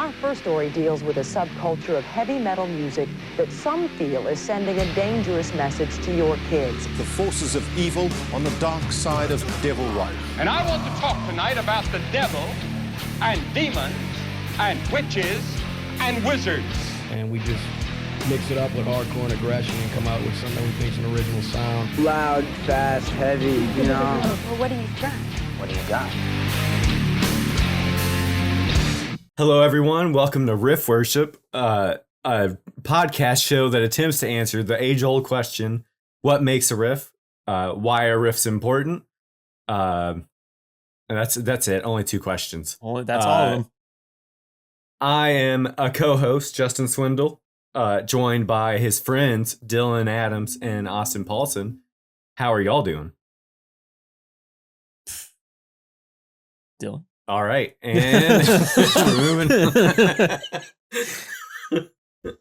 Our first story deals with a subculture of heavy metal music that some feel is sending a dangerous message to your kids. The forces of evil on the dark side of devil rock. And I want to talk tonight about the devil and demons and witches and wizards. And we just mix it up with hardcore and aggression and come out with something we think's an original sound. Loud, fast, heavy, you know. Well, what do you got? What do you got? Hello, everyone. Welcome to Riff Worship, a podcast show that attempts to answer the age-old question, what makes a riff? Why are riffs important? And that's it. Only two questions. That's all of them. I am a co-host, Justin Swindle, joined by his friends, Dylan Adams and Austin Paulson. How are y'all doing? Dylan? All right. And we're moving.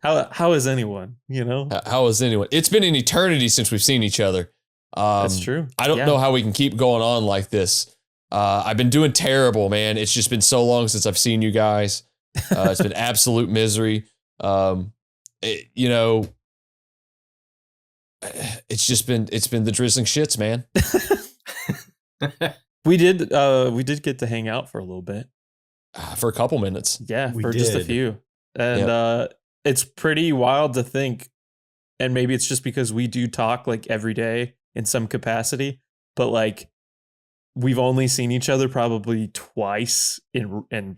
How is anyone, you know? How is anyone? It's been an eternity since we've seen each other. That's true. I don't know how we can keep going on like this. I've been doing terrible, man. It's just been so long since I've seen you guys. It's been absolute misery. It's been the drizzling shits, man. We did get to hang out for a little bit. For a couple minutes. Yeah, We for just a did. few. And it's pretty wild to think, and maybe it's just because we do talk like every day in some capacity, but like we've only seen each other probably twice in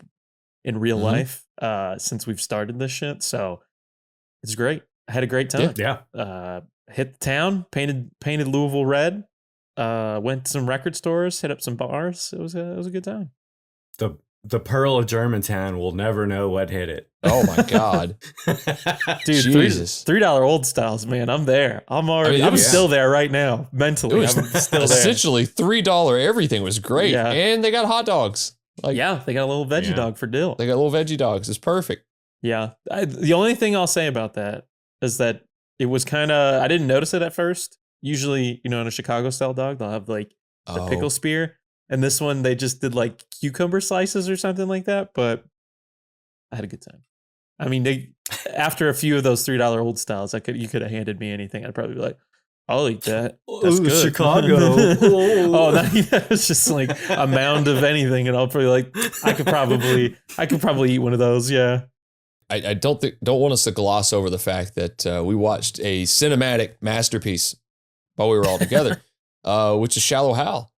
real life since we've started this shit. So it's great. I had a great time. Yeah. Hit the town, painted Louisville red. Went to some record stores, hit up some bars. It was a good time. The Pearl of Germantown will never know what hit it. Oh my God. Dude, Jesus. $3 old styles, man. I'm there. I'm still there right now. Mentally, It was I'm still there. essentially $3 everything was great. Yeah. And they got hot dogs. Like, Yeah, they got a little veggie dog for Dill. they got little veggie dogs. It's perfect. Yeah. The only thing I'll say about that is that it was kind of, I didn't notice it at first. Usually, in a Chicago style dog, they'll have like the pickle spear. And this one, they just did like cucumber slices or something like that. But I had a good time. I mean, after a few of those $3 old styles, you could have handed me anything. I'd probably be like, I'll eat that. That's good. Chicago. It's just like a mound of anything, and I'll probably I could probably eat one of those. Yeah. I don't want us to gloss over the fact that we watched a cinematic masterpiece while we were all together, which is Shallow Hal.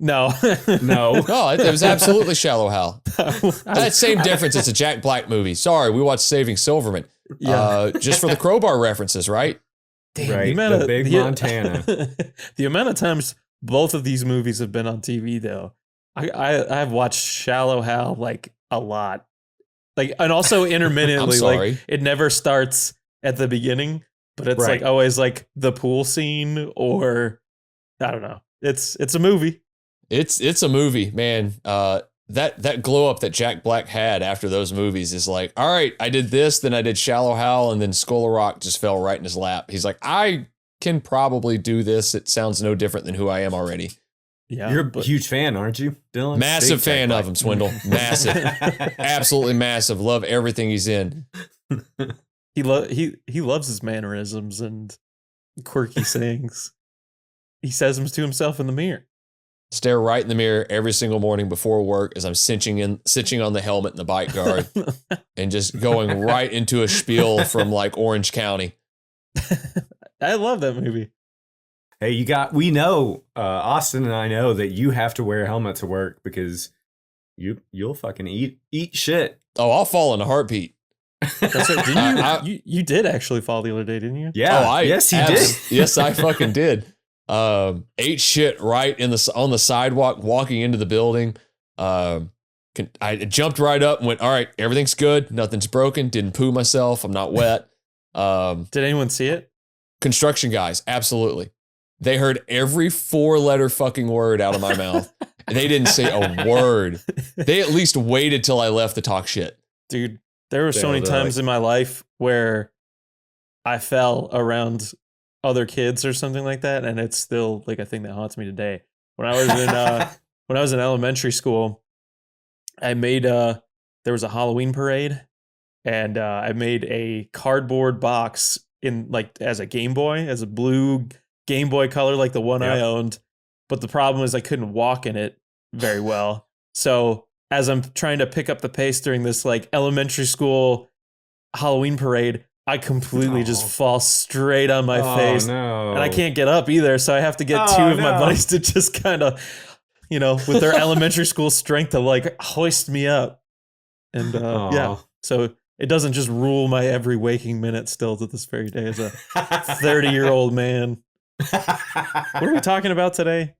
No. No. No, it was absolutely Shallow Hal. That same difference. It's a Jack Black movie. Sorry, we watched Saving Silverman. Yeah. Just for the crowbar references, right? Damn, Right, the big Montana. The amount of times both of these movies have been on TV, though, I've watched Shallow Hal like a lot, and also intermittently. I'm sorry. Like it never starts at the beginning, but it's Right. like always like the pool scene, or I don't know. It's a movie. It's a movie, man. That glow up that Jack Black had after those movies is like, all right, I did this, then I did Shallow Hal, and then Skull Rock just fell right in his lap. He's like, I can probably do this. It sounds no different than who I am already. Yeah, You're a huge fan, aren't you, Dylan? Massive Big fan Jack of him, Swindle. Massive. Absolutely massive. Love everything he's in. he loves his mannerisms and quirky sayings. He says them to himself in the mirror. Stare right in the mirror every single morning before work as I'm cinching on the helmet in the bike guard and just going right into a spiel from like Orange County. I love that movie. Hey, we know, Austin and I know that you have to wear a helmet to work because you'll fucking eat shit. Oh, I'll fall in a heartbeat. That's right. Didn't you did actually fall the other day, didn't you? Yeah. Yes, he did. Yes, I fucking did. Ate shit right on the sidewalk walking into the building. I jumped right up and went, all right, everything's good. Nothing's broken. Didn't poo myself. I'm not wet. Did anyone see it? Construction guys. Absolutely. They heard every 4-letter fucking word out of my mouth. They didn't say a word. They at least waited till I left to talk shit. Dude, there were so many times in my life where I fell around other kids or something like that, and it's still like a thing that haunts me today. When I was in elementary school, I made there was a Halloween parade, and I made a cardboard box in like as a Game Boy, as a blue Game Boy color like the one I owned. But the problem is I couldn't walk in it very well. So as I'm trying to pick up the pace during this like elementary school Halloween parade, I completely just fall straight on my face. No. And I can't get up either. So I have to get two of my buddies to just kind of, you know, with their elementary school strength to like hoist me up. And yeah, so it doesn't just rule my every waking minute still to this very day as a 30-year-old man. What are we talking about today?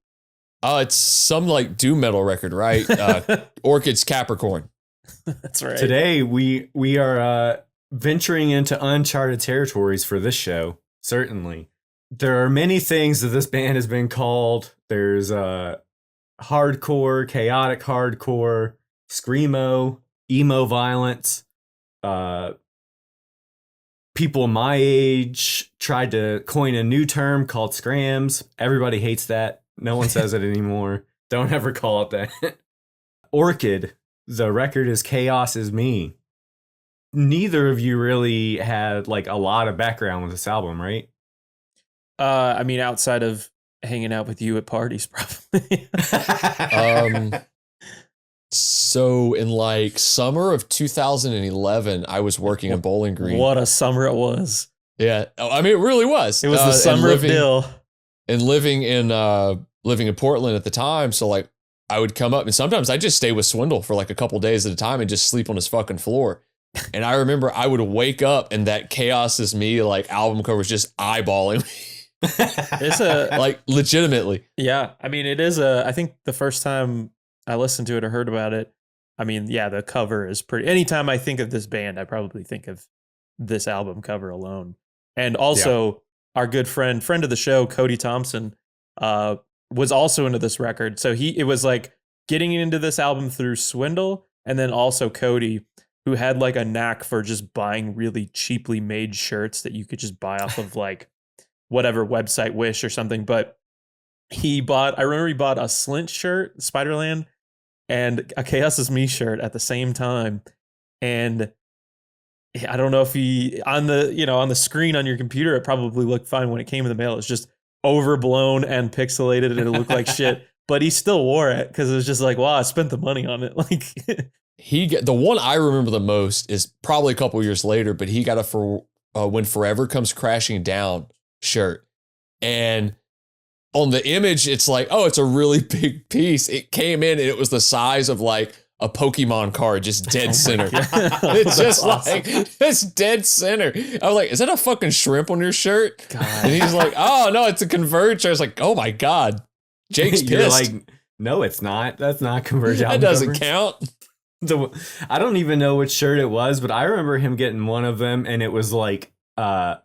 It's some like doom metal record, right? Orchid's Capricorn. That's right. Today we are venturing into uncharted territories for this show. Certainly, there are many things that this band has been called. There's hardcore, chaotic hardcore, screamo, emo violence. People my age tried to coin a new term called scrams. Everybody hates that. No one says it anymore. Don't ever call it that. Orchid, the record is Chaos Is Me. Neither of you really had like a lot of background with this album, right? I mean, outside of hanging out with you at parties, probably. So in like summer of 2011, I was working in Bowling Green. What a summer it was. Yeah. I mean, it really was. It was the summer of Bill. And living in Portland at the time. So like I would come up and sometimes I just stay with Swindle for like a couple days at a time and just sleep on his fucking floor. And I remember I would wake up and that Chaos Is Me like album cover was just eyeballing me. It's like legitimately. Yeah. I mean, it is I think the first time I listened to it or heard about it, I mean, yeah, the cover is pretty. Anytime I think of this band, I probably think of this album cover alone. And also our good friend of the show, Cody Thompson, was also into this record. So it was like getting into this album through Swindle, and then also Cody, who had like a knack for just buying really cheaply made shirts that you could just buy off of like whatever website, Wish or something. But I remember he bought a Slint shirt, Spiderland, and a Chaos Is Me shirt at the same time. And I don't know if on the screen on your computer, it probably looked fine when it came in the mail. It's just overblown and pixelated and it looked like shit, but he still wore it because it was just like, wow, I spent the money on it. Like the one I remember the most is probably a couple years later, but he got When Forever Comes Crashing Down shirt. And on the image, it's like, oh, it's a really big piece. It came in and it was the size of like a Pokemon card, just dead center. It's just awesome. Like, it's dead center. I was like, is that a fucking shrimp on your shirt? God. And he's like, oh, no, it's a Converge. I was like, oh my God. Jake's pissed. You're like, no, it's not. That's not Converge album That doesn't covers. count. I don't even know which shirt it was, but I remember him getting one of them and it was like a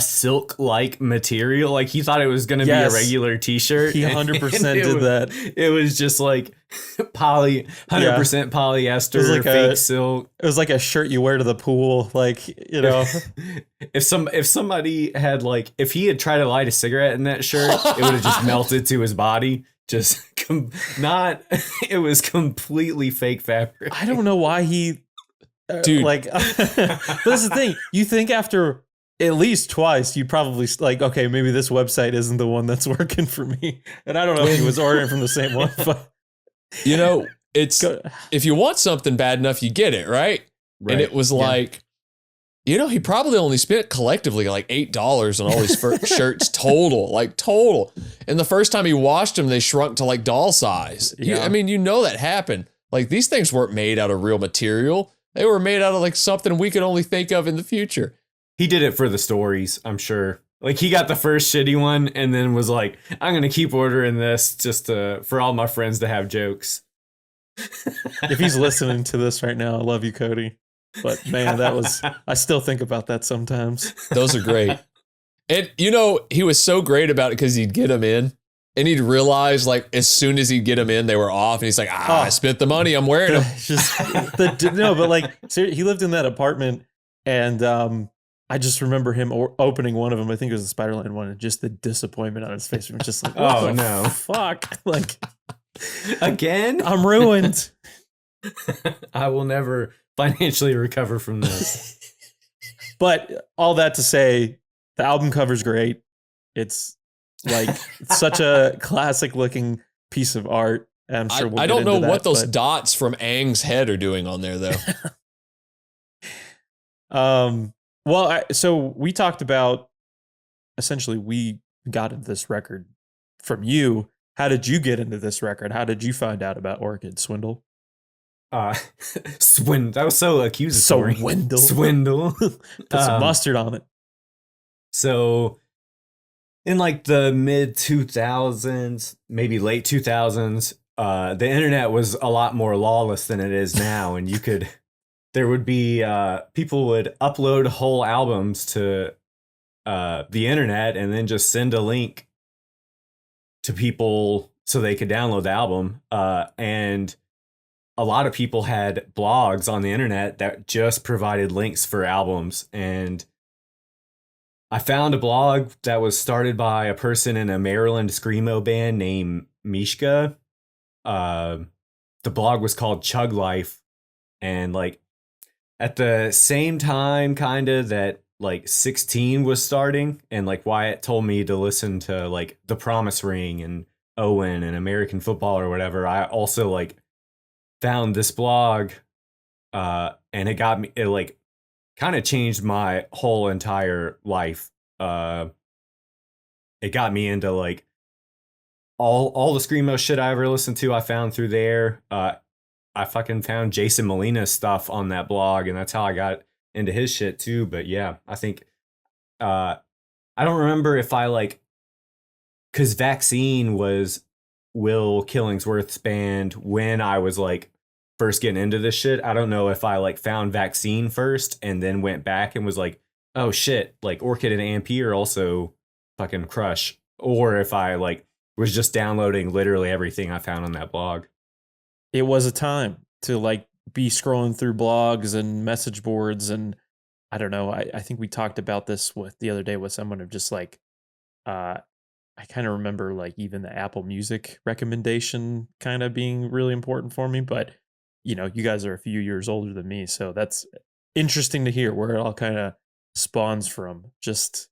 silk-like material. Like he thought it was going to be a regular t-shirt. He 100% did that. It was just like 100% polyester, like fake silk. It was like a shirt you wear to the pool. Like, you know, if somebody had like, if he had tried to light a cigarette in that shirt, it would have just melted to his body. Just it was completely fake fabric. I don't know why he, dude, like, but that's the thing. You think after at least twice, you'd probably like, okay, maybe this website isn't the one that's working for me. And I don't know if he was ordering from the same one, but you know, it's if you want something bad enough, you get it, right? And it was like, you know, he probably only spent collectively like $8 on all these shirts total. And the first time he washed them, they shrunk to like doll size. Yeah. I mean, you know that happened. Like these things weren't made out of real material. They were made out of like something we could only think of in the future. He did it for the stories, I'm sure. Like he got the first shitty one and then was like, I'm going to keep ordering this just for all my friends to have jokes. If he's listening to this right now, I love you, Cody. But man, I still think about that sometimes. Those are great. And you know, he was so great about it because he'd get them in and he'd realize like as soon as he'd get them in, they were off. And he's like, I spent the money, I'm wearing them. No, but like he lived in that apartment and I just remember him opening one of them. I think it was the Spiderland one, and just the disappointment on his face. He was just like, "Oh no, fuck!" Like again, I'm ruined. I will never financially recover from this. But all that to say, the album cover's great. It's like such a classic looking piece of art. I'm sure we'll I get don't know into what that, those but- dots from Aang's head are doing on there, though. So we talked about, essentially, we got into this record from you. How did you get into this record? How did you find out about Orchid? Swindle? That was so accusatory. Swindle. Swindle. Put some mustard on it. So in like the mid 2000s, maybe late 2000s, the internet was a lot more lawless than it is now. And there would be, people would upload whole albums to the internet and then just send a link to people so they could download the album. And a lot of people had blogs on the internet that just provided links for albums. And I found a blog that was started by a person in a Maryland screamo band named Mishka. The blog was called Chug Life. And like at the same time, kind of that like 16 was starting, and like Wyatt told me to listen to like The Promise Ring and Owen and American Football or whatever, I also like found this blog, and it like kind of changed my whole entire life. It got me into like all the screamo shit I ever listened to. I found through there. I fucking found Jason Molina's stuff on that blog, and that's how I got into his shit too. But yeah, I think I don't remember if I like, because Vaccine was Will Killingsworth's band when I was like first getting into this shit. I don't know if I like found Vaccine first and then went back and was like, oh shit, like Orchid and Ampere are also fucking crush, or if I like was just downloading literally everything I found on that blog. It was a time to like be scrolling through blogs and message boards, and I don't know. I think we talked about this the other day with someone of just like, I kind of remember like even the Apple Music recommendation kind of being really important for me. But you know, you guys are a few years older than me, so that's interesting to hear where it all kind of spawns from. Just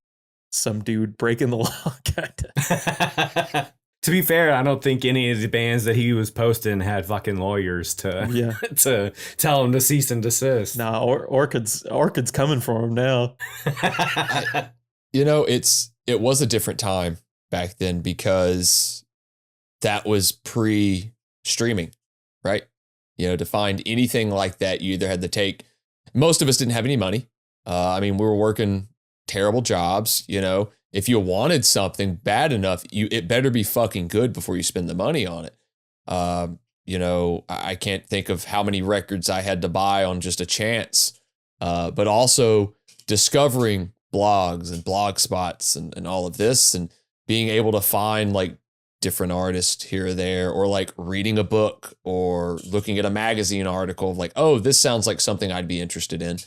some dude breaking the law, kind of. To be fair, I don't think any of the bands that he was posting had fucking lawyers to to tell him to cease and desist. Nah, Orchid's coming for him now. It was a different time back then because that was pre-streaming, right? You know, to find anything like that, you either had to take. Most of us didn't have any money. I mean, we were working terrible jobs. You know, if you wanted something bad enough, it better be fucking good before you spend the money on it. You know, I can't think of how many records I had to buy on just a chance. But also discovering blogs and blog spots and all of this, and being able to find like different artists here or there, or like reading a book or looking at a magazine article of like, oh, this sounds like something I'd be interested in.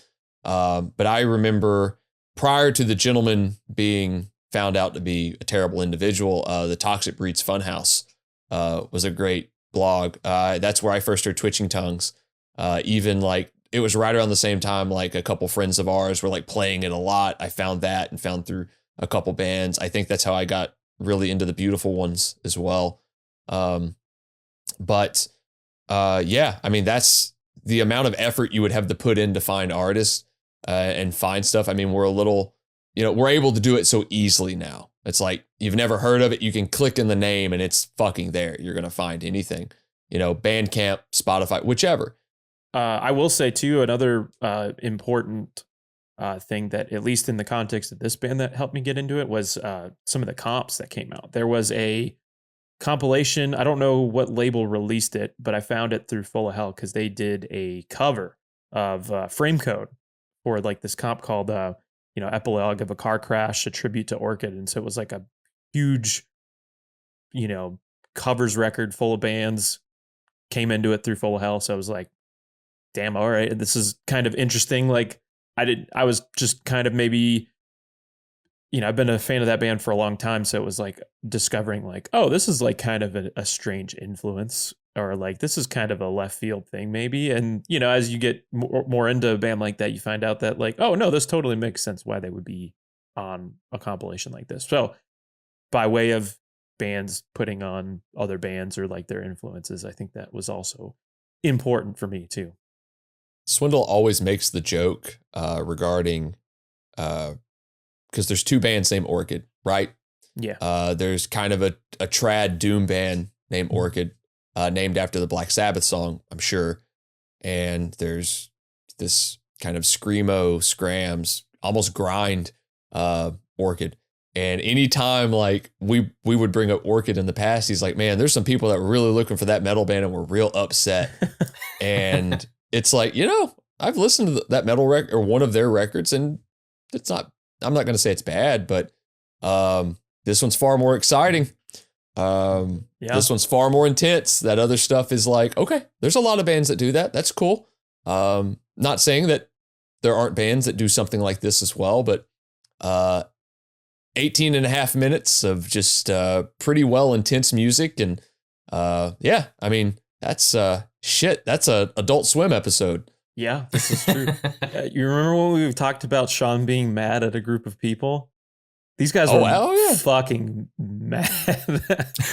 But I remember prior to The Gentleman being found out to be a terrible individual, the Toxic Breeds Funhouse was a great blog. That's where I first heard Twitching Tongues. Even like it was right around the same time, like a couple friends of ours were like playing it a lot. I found that and found through a couple bands. I think that's how I got really into the Beautiful Ones as well. Yeah, I mean, that's the amount of effort you would have to put in to find artists and find stuff. I mean, we're able to do it so easily now. It's like, you've never heard of it. You can click in the name and it's fucking there. You're going to find anything, you know, Bandcamp, Spotify, whichever. I will say too, another important thing that, at least in the context of this band, that helped me get into it was some of the comps that came out. There was a compilation. I don't know what label released it, but I found it through Full of Hell because they did a cover of Frame Code for like this comp called Epilogue of a Car Crash, a tribute to Orchid. And so it was like a huge, covers record full of bands came into it through Full of Hell. So I was like, damn, all right, this is kind of interesting. Like I was just kind of maybe, I've been a fan of that band for a long time. So it was like discovering like, oh, this is like kind of a strange influence. or like this is kind of a left field thing maybe. And you know, as you get more into a band like that, you find out that like, oh no, this totally makes sense why they would be on a compilation like this. So by way of bands putting on other bands or like their influences, I think that was also important for me too. Swindle always makes the joke regarding because there's two bands named Orchid, right? Yeah. There's kind of a trad doom band named Orchid, named after the Black Sabbath song, I'm sure. And there's this kind of screamo, scrams, almost grind Orchid. And anytime like we would bring up Orchid in the past, he's like, man, there's some people that were really looking for that metal band and were real upset. And it's like, you know, I've listened to that metal record or one of their records, and it's not, I'm not going to say it's bad, but this one's far more exciting. This one's far more intense. That other stuff is like, okay, there's a lot of bands that do that. That's cool. Not saying that there aren't bands that do something like this as well, but 18 and a half minutes of just pretty well intense music. And yeah, I mean, that's shit. That's a Adult Swim episode. Yeah, this is true. You remember when we talked about Sean being mad at a group of people? These guys were fucking mad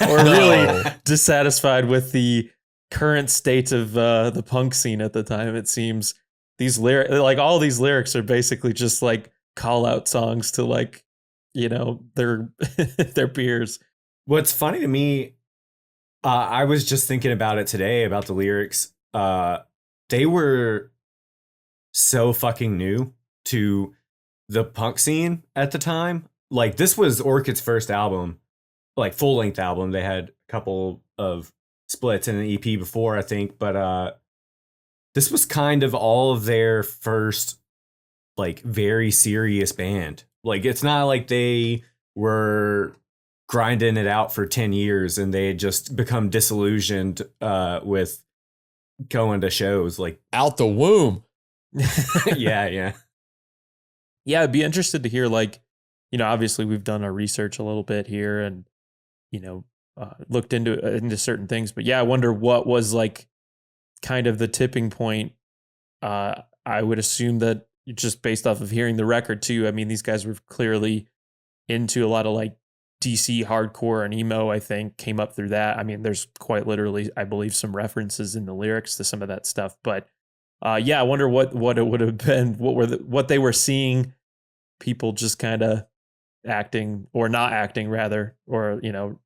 or really dissatisfied with the current state of the punk scene at the time. It seems these like all these lyrics are basically just like call out songs to like, you know, their peers. What's funny to me, I was just thinking about it today about the lyrics. They were so fucking new to the punk scene at the time. Like this was Orchid's first album, like full length album. They had a couple of splits and an EP before, I think, but this was kind of all of their first like very serious band. Like it's not like they were grinding it out for 10 years and they had just become disillusioned with going to shows like out the womb. Yeah. I'd be interested to hear, like, you know, obviously we've done our research a little bit here and, you know, looked into certain things, but yeah, I wonder what was like kind of the tipping point. I would assume that just based off of hearing the record too. I mean, these guys were clearly into a lot of like DC hardcore and emo, I think, came up through that. I mean, there's quite literally, I believe, some references in the lyrics to some of that stuff, but yeah, I wonder what it would have been, what they were seeing, people just kind of acting or not acting rather, or, you know,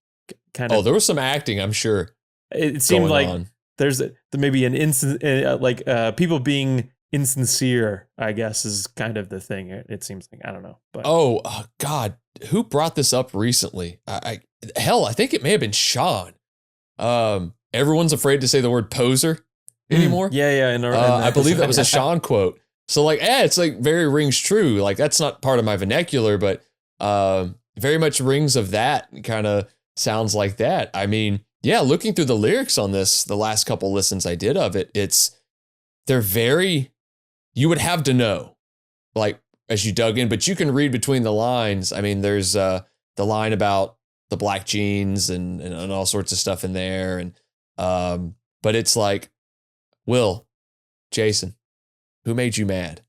kind of. Oh, there was some acting, I'm sure. It seemed like there's maybe an instant, like people being insincere, I guess, is kind of the thing. It seems like, I don't know. But oh God, who brought this up recently? I think it may have been Sean. Everyone's afraid to say the word poser anymore. Yeah. I believe that was a Sean quote. So like, it's like very rings true. Like that's not part of my vernacular, but very much rings of that, kind of sounds like that. I mean, yeah, looking through the lyrics on this, the last couple listens I did of it, they're very, you would have to know, like as you dug in, but you can read between the lines. I mean, there's the line about the black jeans and all sorts of stuff in there. And but it's like, Will, Jason, who made you mad?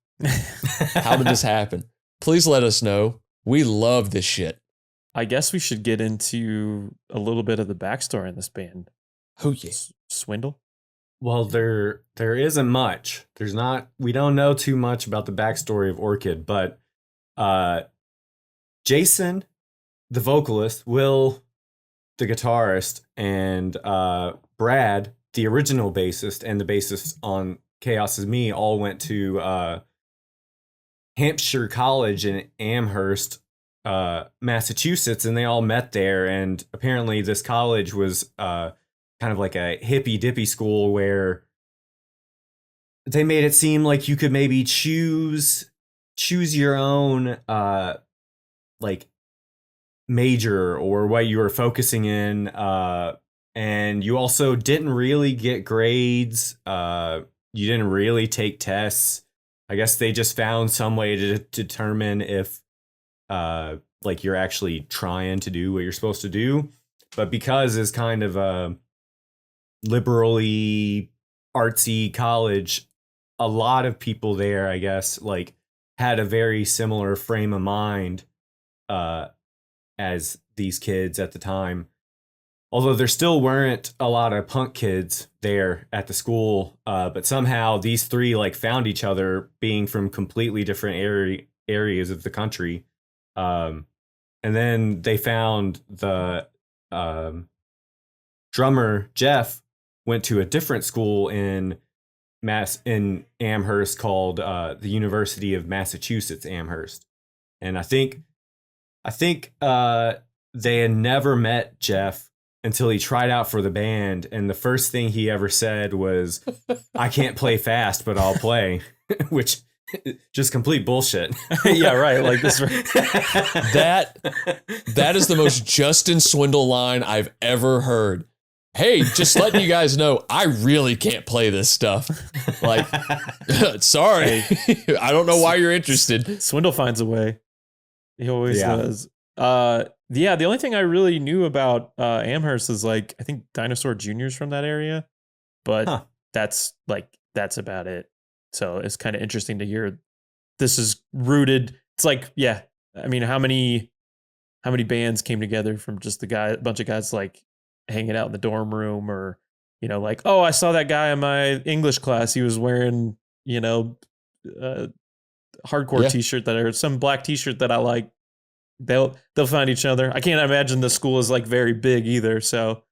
How did this happen? Please let us know. We love this shit. I guess we should get into a little bit of the backstory in this band. Oh yeah. Swindle? Well, there isn't much. We don't know too much about the backstory of Orchid, but Jason, the vocalist, Will, the guitarist, and Brad, the original bassist, and the bassist on Chaos Is Me, all went to Hampshire College in Amherst, Massachusetts, and they all met there. And apparently this college was kind of like a hippy dippy school where they made it seem like you could maybe choose your own like major or what you were focusing in, and you also didn't really get grades. You didn't really take tests. I guess they just found some way to determine if like you're actually trying to do what you're supposed to do. But because it's kind of liberally artsy college, a lot of people there, I guess, like had a very similar frame of mind as these kids at the time. Although there still weren't a lot of punk kids there at the school, but somehow these three like found each other, being from completely different areas of the country. And then they found the drummer Jeff went to a different school in Amherst called the University of Massachusetts Amherst, and I think they had never met Jeff until he tried out for the band, and the first thing he ever said was, "I can't play fast, but I'll play," which just complete bullshit. Yeah, right. Like this. That is the most Justin Swindle line I've ever heard. Hey, just letting you guys know, I really can't play this stuff. Like, sorry, I don't know why you're interested. Swindle finds a way. He always Yeah. does. Yeah, the only thing I really knew about Amherst is like I think Dinosaur Jr.'s from that area, but that's about it. So it's kind of interesting to hear this is rooted. It's like, yeah, I mean, how many bands came together from just a bunch of guys like hanging out in the dorm room, or like, oh, I saw that guy in my English class. He was wearing hardcore T-shirt or some black T-shirt that I like. They'll find each other. I can't imagine the school is like very big either. So,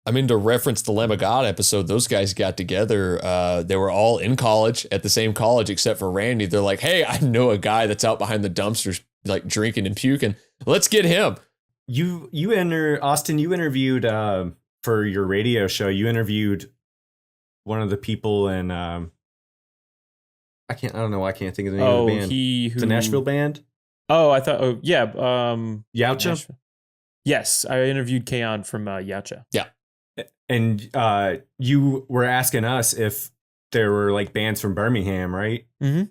I mean, to reference the Lamb of God episode, those guys got together. They were all in college at the same college, except for Randy. They're like, hey, I know a guy that's out behind the dumpsters, like drinking and puking. Let's get him. Austin, you interviewed for your radio show. You interviewed one of the people in I don't know why I can't think of the name of the band. The Nashville band. Oh, I thought. Oh, yeah. Yacha. Yes, I interviewed Kaon from Yacha. Yeah, and you were asking us if there were like bands from Birmingham, right? Mm-hmm.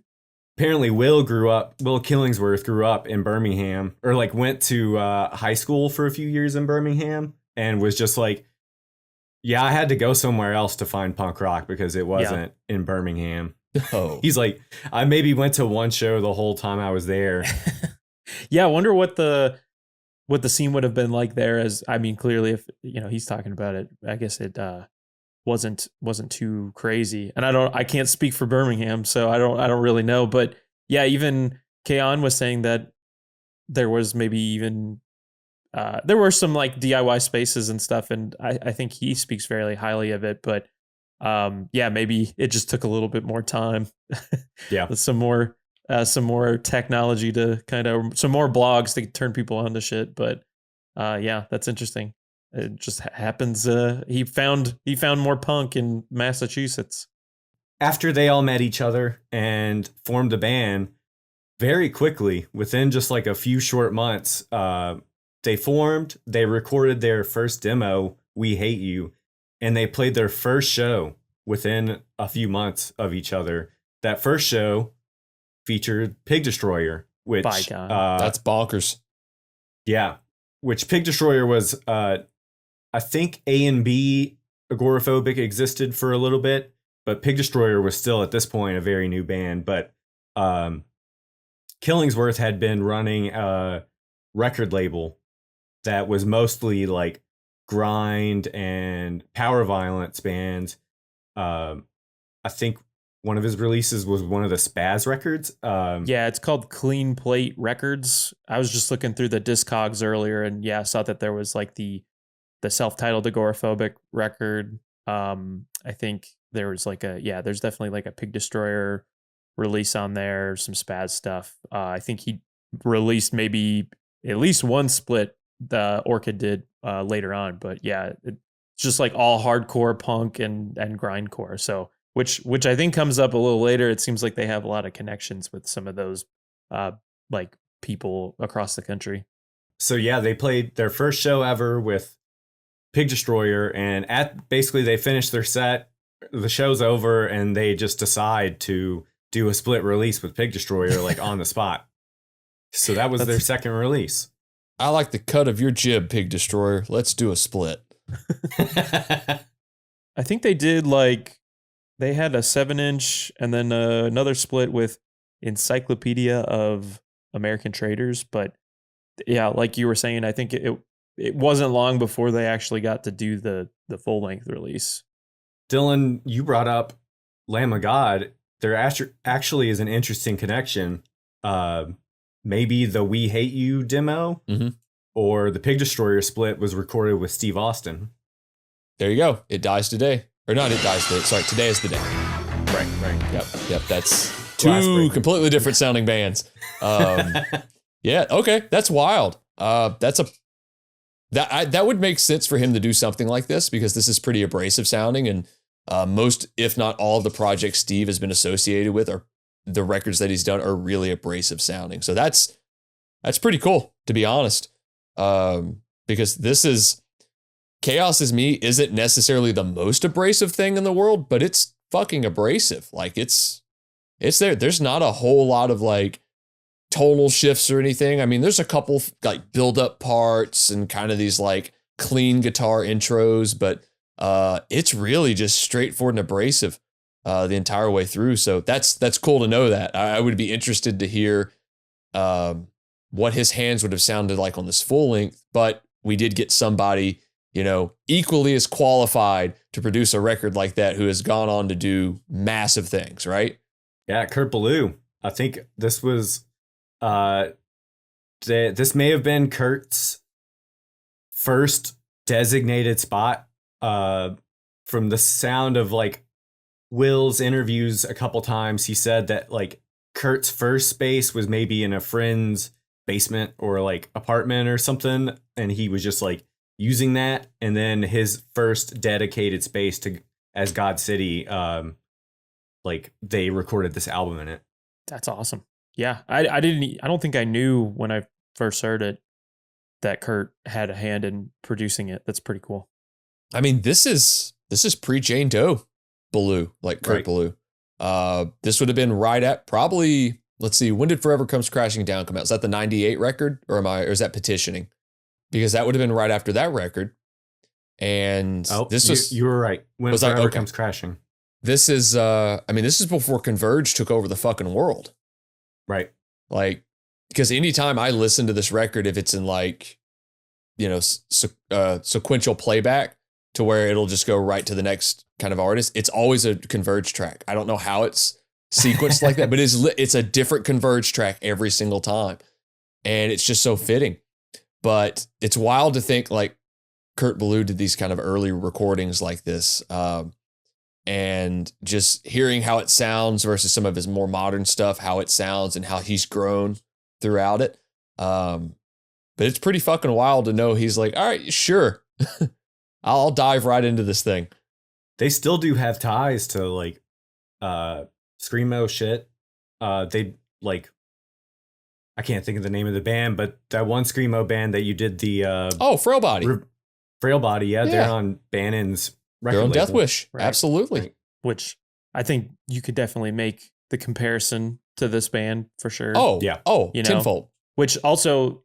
Apparently, Will Killingsworth grew up in Birmingham, or like went to high school for a few years in Birmingham, and was just like, yeah, I had to go somewhere else to find punk rock because it wasn't in Birmingham. Oh, He's like, I maybe went to one show the whole time I was there. Yeah, I wonder what the scene would have been like there. As I mean, clearly, if he's talking about it, I guess it wasn't too crazy. And I can't speak for Birmingham, so I don't really know. But yeah, even Kaon was saying that there was maybe even there were some like DIY spaces and stuff, and I think he speaks fairly highly of it. But yeah, maybe it just took a little bit more time. Yeah, with some more technology to some more blogs to turn people on to shit. But yeah, that's interesting. It just happens. He found more punk in Massachusetts. After they all met each other and formed a band, very quickly, within just like a few short months, they recorded their first demo, We Hate You, and they played their first show within a few months of each other. That first show featured Pig Destroyer, which that's bonkers. Yeah, which Pig Destroyer was, I think A and B Agoraphobic existed for a little bit, but Pig Destroyer was still at this point a very new band. But Killingsworth had been running a record label that was mostly like grind and power violence bands. I think one of his releases was one of the Spaz records. Yeah, it's called Clean Plate Records. I was just looking through the Discogs earlier, and yeah, I saw that there was like the self-titled Agoraphobic record. I think there was like there's definitely like a Pig Destroyer release on there, some Spaz stuff. I think he released maybe at least one split the Orchid did later on, but yeah, it's just like all hardcore punk and grindcore. So which I think comes up a little later. It seems like they have a lot of connections with some of those like people across the country. So yeah, they played their first show ever with Pig Destroyer, and basically they finished their set, the show's over, and they just decide to do a split release with Pig Destroyer like on the spot. So that was their second release. I like the cut of your jib, Pig Destroyer. Let's do a split. I think they did they had a 7-inch and then another split with Encyclopedia of American Traders. But yeah, like you were saying, I think it wasn't long before they actually got to do the full length release. Dylan, you brought up Lamb of God. There actually is an interesting connection. Maybe the We Hate You demo or the Pig Destroyer split was recorded with Steve Austin. There you go. It dies today. Or not, it dies today. Sorry, today is the day. Right. Yep. That's two completely different sounding bands. Yeah, okay. That's wild. That would make sense for him to do something like this because this is pretty abrasive sounding, and most, if not all, of the projects Steve has been associated with are the records that he's done are really abrasive sounding. So that's pretty cool, to be honest. Because this is Chaos Is Me isn't necessarily the most abrasive thing in the world, but it's fucking abrasive. Like it's there. There's not a whole lot of like tonal shifts or anything. I mean, there's a couple like build up parts and kind of these like clean guitar intros, but it's really just straightforward and abrasive the entire way through. So that's cool to know that. I would be interested to hear what his hands would have sounded like on this full length, but we did get somebody, equally as qualified to produce a record like that who has gone on to do massive things, right? Yeah, Kurt Ballou. I think this was this may have been Kurt's first designated spot. From the sound of like Will's interviews a couple times, he said that like Kurt's first space was maybe in a friend's basement or like apartment or something, and he was just like using that. And then his first dedicated space as God City, like they recorded this album in it. That's awesome. Yeah, I don't think I knew when I first heard it that Kurt had a hand in producing it. That's pretty cool. I mean, this is pre-Jane Doe Ballou, like Kurt Ballou. This would have been right at probably, let's see, when did Forever Comes Crashing Down come out? Is that the 98 record or is that Petitioning? Because that would have been right after that record. And you were right. When Forever Comes Crashing. This is, this is before Converge took over the fucking world. Right. Like, because anytime I listen to this record, if it's in like, sequential playback to where it'll just go right to the next kind of artist, it's always a Converge track. I don't know how it's sequenced like that, but it's a different Converge track every single time. And it's just so fitting. But it's wild to think like Kurt Ballou did these kind of early recordings like this. And just hearing how it sounds versus some of his more modern stuff, how it sounds and how he's grown throughout it. But it's pretty fucking wild to know he's like, all right, sure. I'll dive right into this thing. They still do have ties to like screamo shit. They like, I can't think of the name of the band, but that one screamo band that you did the Frail Body. Frail Body, yeah, they're on Bannon's record they're on label. Death Wish. Right. Absolutely. Right. Which I think you could definitely make the comparison to this band for sure. Oh, yeah. Oh, tenfold. Which also,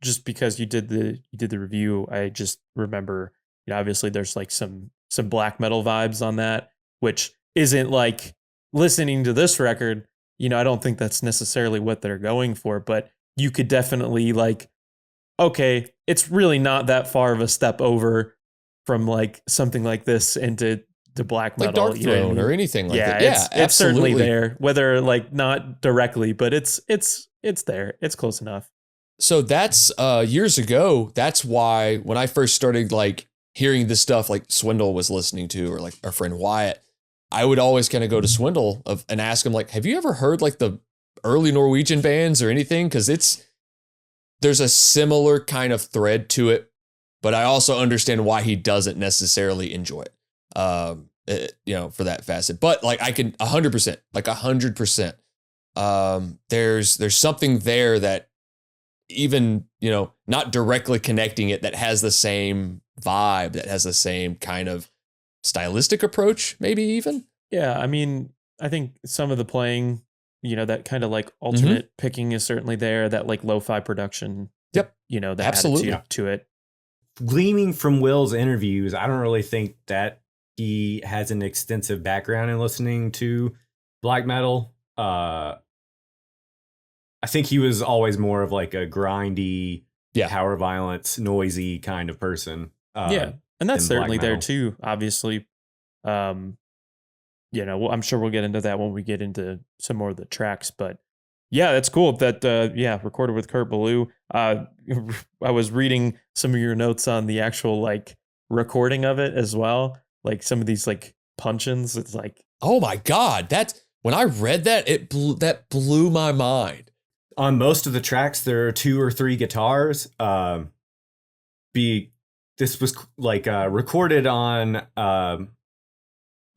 just because you did the review, I just remember, obviously there's like some black metal vibes on that, which isn't like listening to this record. I don't think that's necessarily what they're going for, but you could definitely like, okay, it's really not that far of a step over from like something like this into the black metal, like Dark Throne or anything like that. Yeah, it's certainly there, whether like not directly, but it's there. It's close enough. So that's years ago. That's why when I first started like hearing this stuff, like Swindle was listening to, or like our friend Wyatt, I would always kind of go to Swindle and ask him like, have you ever heard like the early Norwegian bands or anything? Because there's a similar kind of thread to it, but I also understand why he doesn't necessarily enjoy it. For that facet, but like I can 100%, there's something there that even, not directly connecting it, that has the same vibe, that has the same kind of stylistic approach, maybe even. Yeah. I mean, I think some of the playing, that kind of like alternate picking is certainly there, that like lo-fi production. Yep. That absolutely attitude to it. Gleaming from Will's interviews, I don't really think that he has an extensive background in listening to black metal. I think he was always more of like a grindy, power violence, noisy kind of person. Yeah, and that's than black certainly there metal. too. Obviously, you know, I'm sure we'll get into that when we get into some more of the tracks. But yeah, that's cool. That recorded with Kurt Ballou. I was reading some of your notes on the actual like recording of it as well. Like some of these like punch-ins. It's like, oh my God, that's when I read that, that blew my mind. On most of the tracks, there are 2 or 3 guitars. This was like recorded on a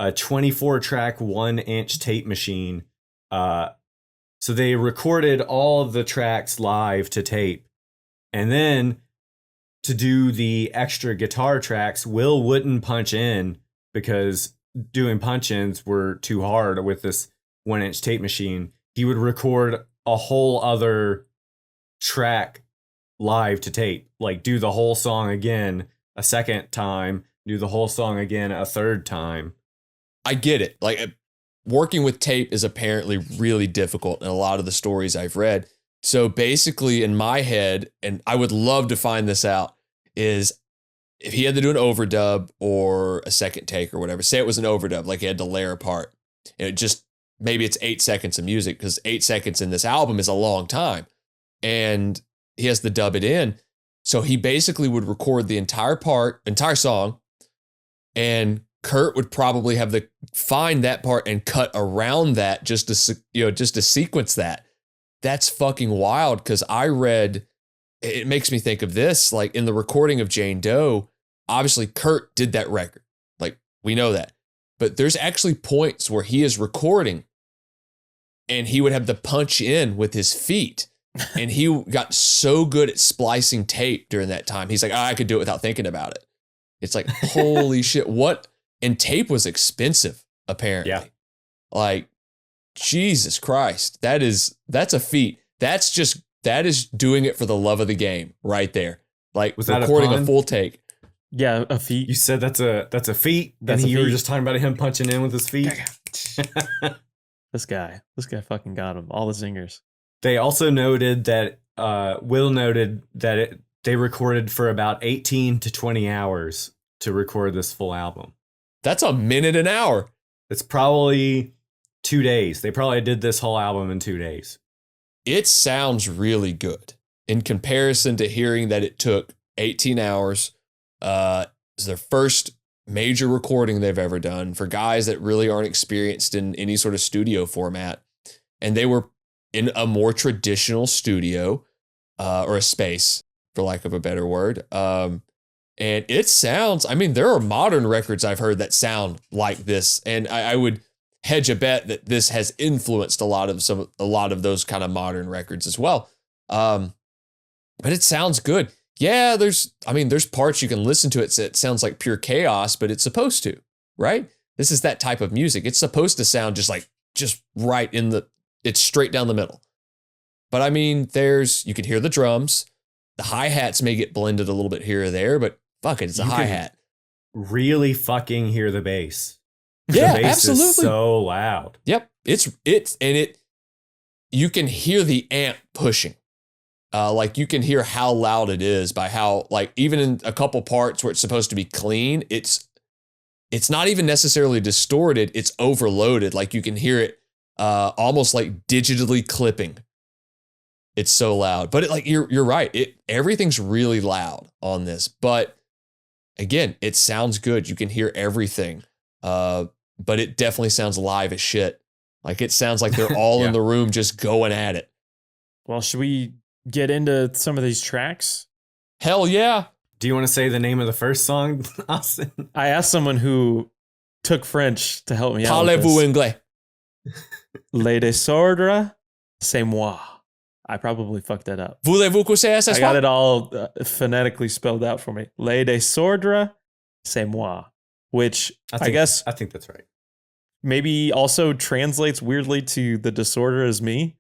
24-track 1-inch tape machine. So they recorded all of the tracks live to tape. And then to do the extra guitar tracks, Will wouldn't punch in because doing punch-ins were too hard with this 1-inch tape machine. He would record a whole other track live to tape, like do the whole song again a second time, do the whole song again a third time. I get it. Like working with tape is apparently really difficult in a lot of the stories I've read. So basically in my head, and I would love to find this out, is if he had to do an overdub or a second take or whatever, say it was an overdub, like he had to layer a part, and it just, maybe it's 8 seconds of music, because 8 seconds in this album is a long time, and he has to dub it in. So he basically would record the entire song, and Kurt would probably have to find that part and cut around that just to sequence that. That's fucking wild, because I read, it makes me think of this, like in the recording of Jane Doe, obviously Kurt did that record. Like, we know that. But there's actually points where he is recording and he would have to punch in with his feet. And he got so good at splicing tape during that time. He's like, I could do it without thinking about it. It's like, holy shit, what? And tape was expensive, apparently. Yeah. Like, Jesus Christ, that's a feat. That is doing it for the love of the game right there. Like, was that recording a full take. Yeah, a feat. You said that's a feat. You were just talking about him punching in with his feet. This guy fucking got him. All the zingers. They also noted that Will noted that they recorded for about 18 to 20 hours to record this full album. That's a minute an hour. It's probably 2 days. They probably did this whole album in 2 days. It sounds really good in comparison to hearing that it took 18 hours. It's their first major recording they've ever done for guys that really aren't experienced in any sort of studio format. And they were in a more traditional studio, or a space, for lack of a better word. And it sounds, I mean, there are modern records I've heard that sound like this. And I would hedge a bet that this has influenced a lot of those kind of modern records as well. But it sounds good. Yeah, there's parts you can listen to it so it sounds like pure chaos, but it's supposed to, right? This is that type of music. It's supposed to sound just right it's straight down the middle. But I mean, you could hear the drums. The hi-hats may get blended a little bit here or there, but fuck it, it's a hi-hat. Really fucking hear the bass. Yeah, the bass absolutely. Is so loud. Yep, you can hear the amp pushing. Like you can hear how loud it is by how, like, even in a couple parts where it's supposed to be clean, it's not even necessarily distorted, it's overloaded. Like you can hear it almost like digitally clipping. It's so loud. But you're right. Everything's really loud on this. But again, it sounds good. You can hear everything. But it definitely sounds live as shit. Like it sounds like they're all in the room just going at it. Well, should we get into some of these tracks? Hell yeah. Do you want to say the name of the first song, Austin? I asked someone who took French to help me out. Parlez-vous anglais? Le désordre, c'est moi. I probably fucked that up. Voulez-vous coucher ce soir? I got it all phonetically spelled out for me. Le désordre, c'est moi. Which I guess I think that's right. Maybe also translates weirdly to the disorder is me.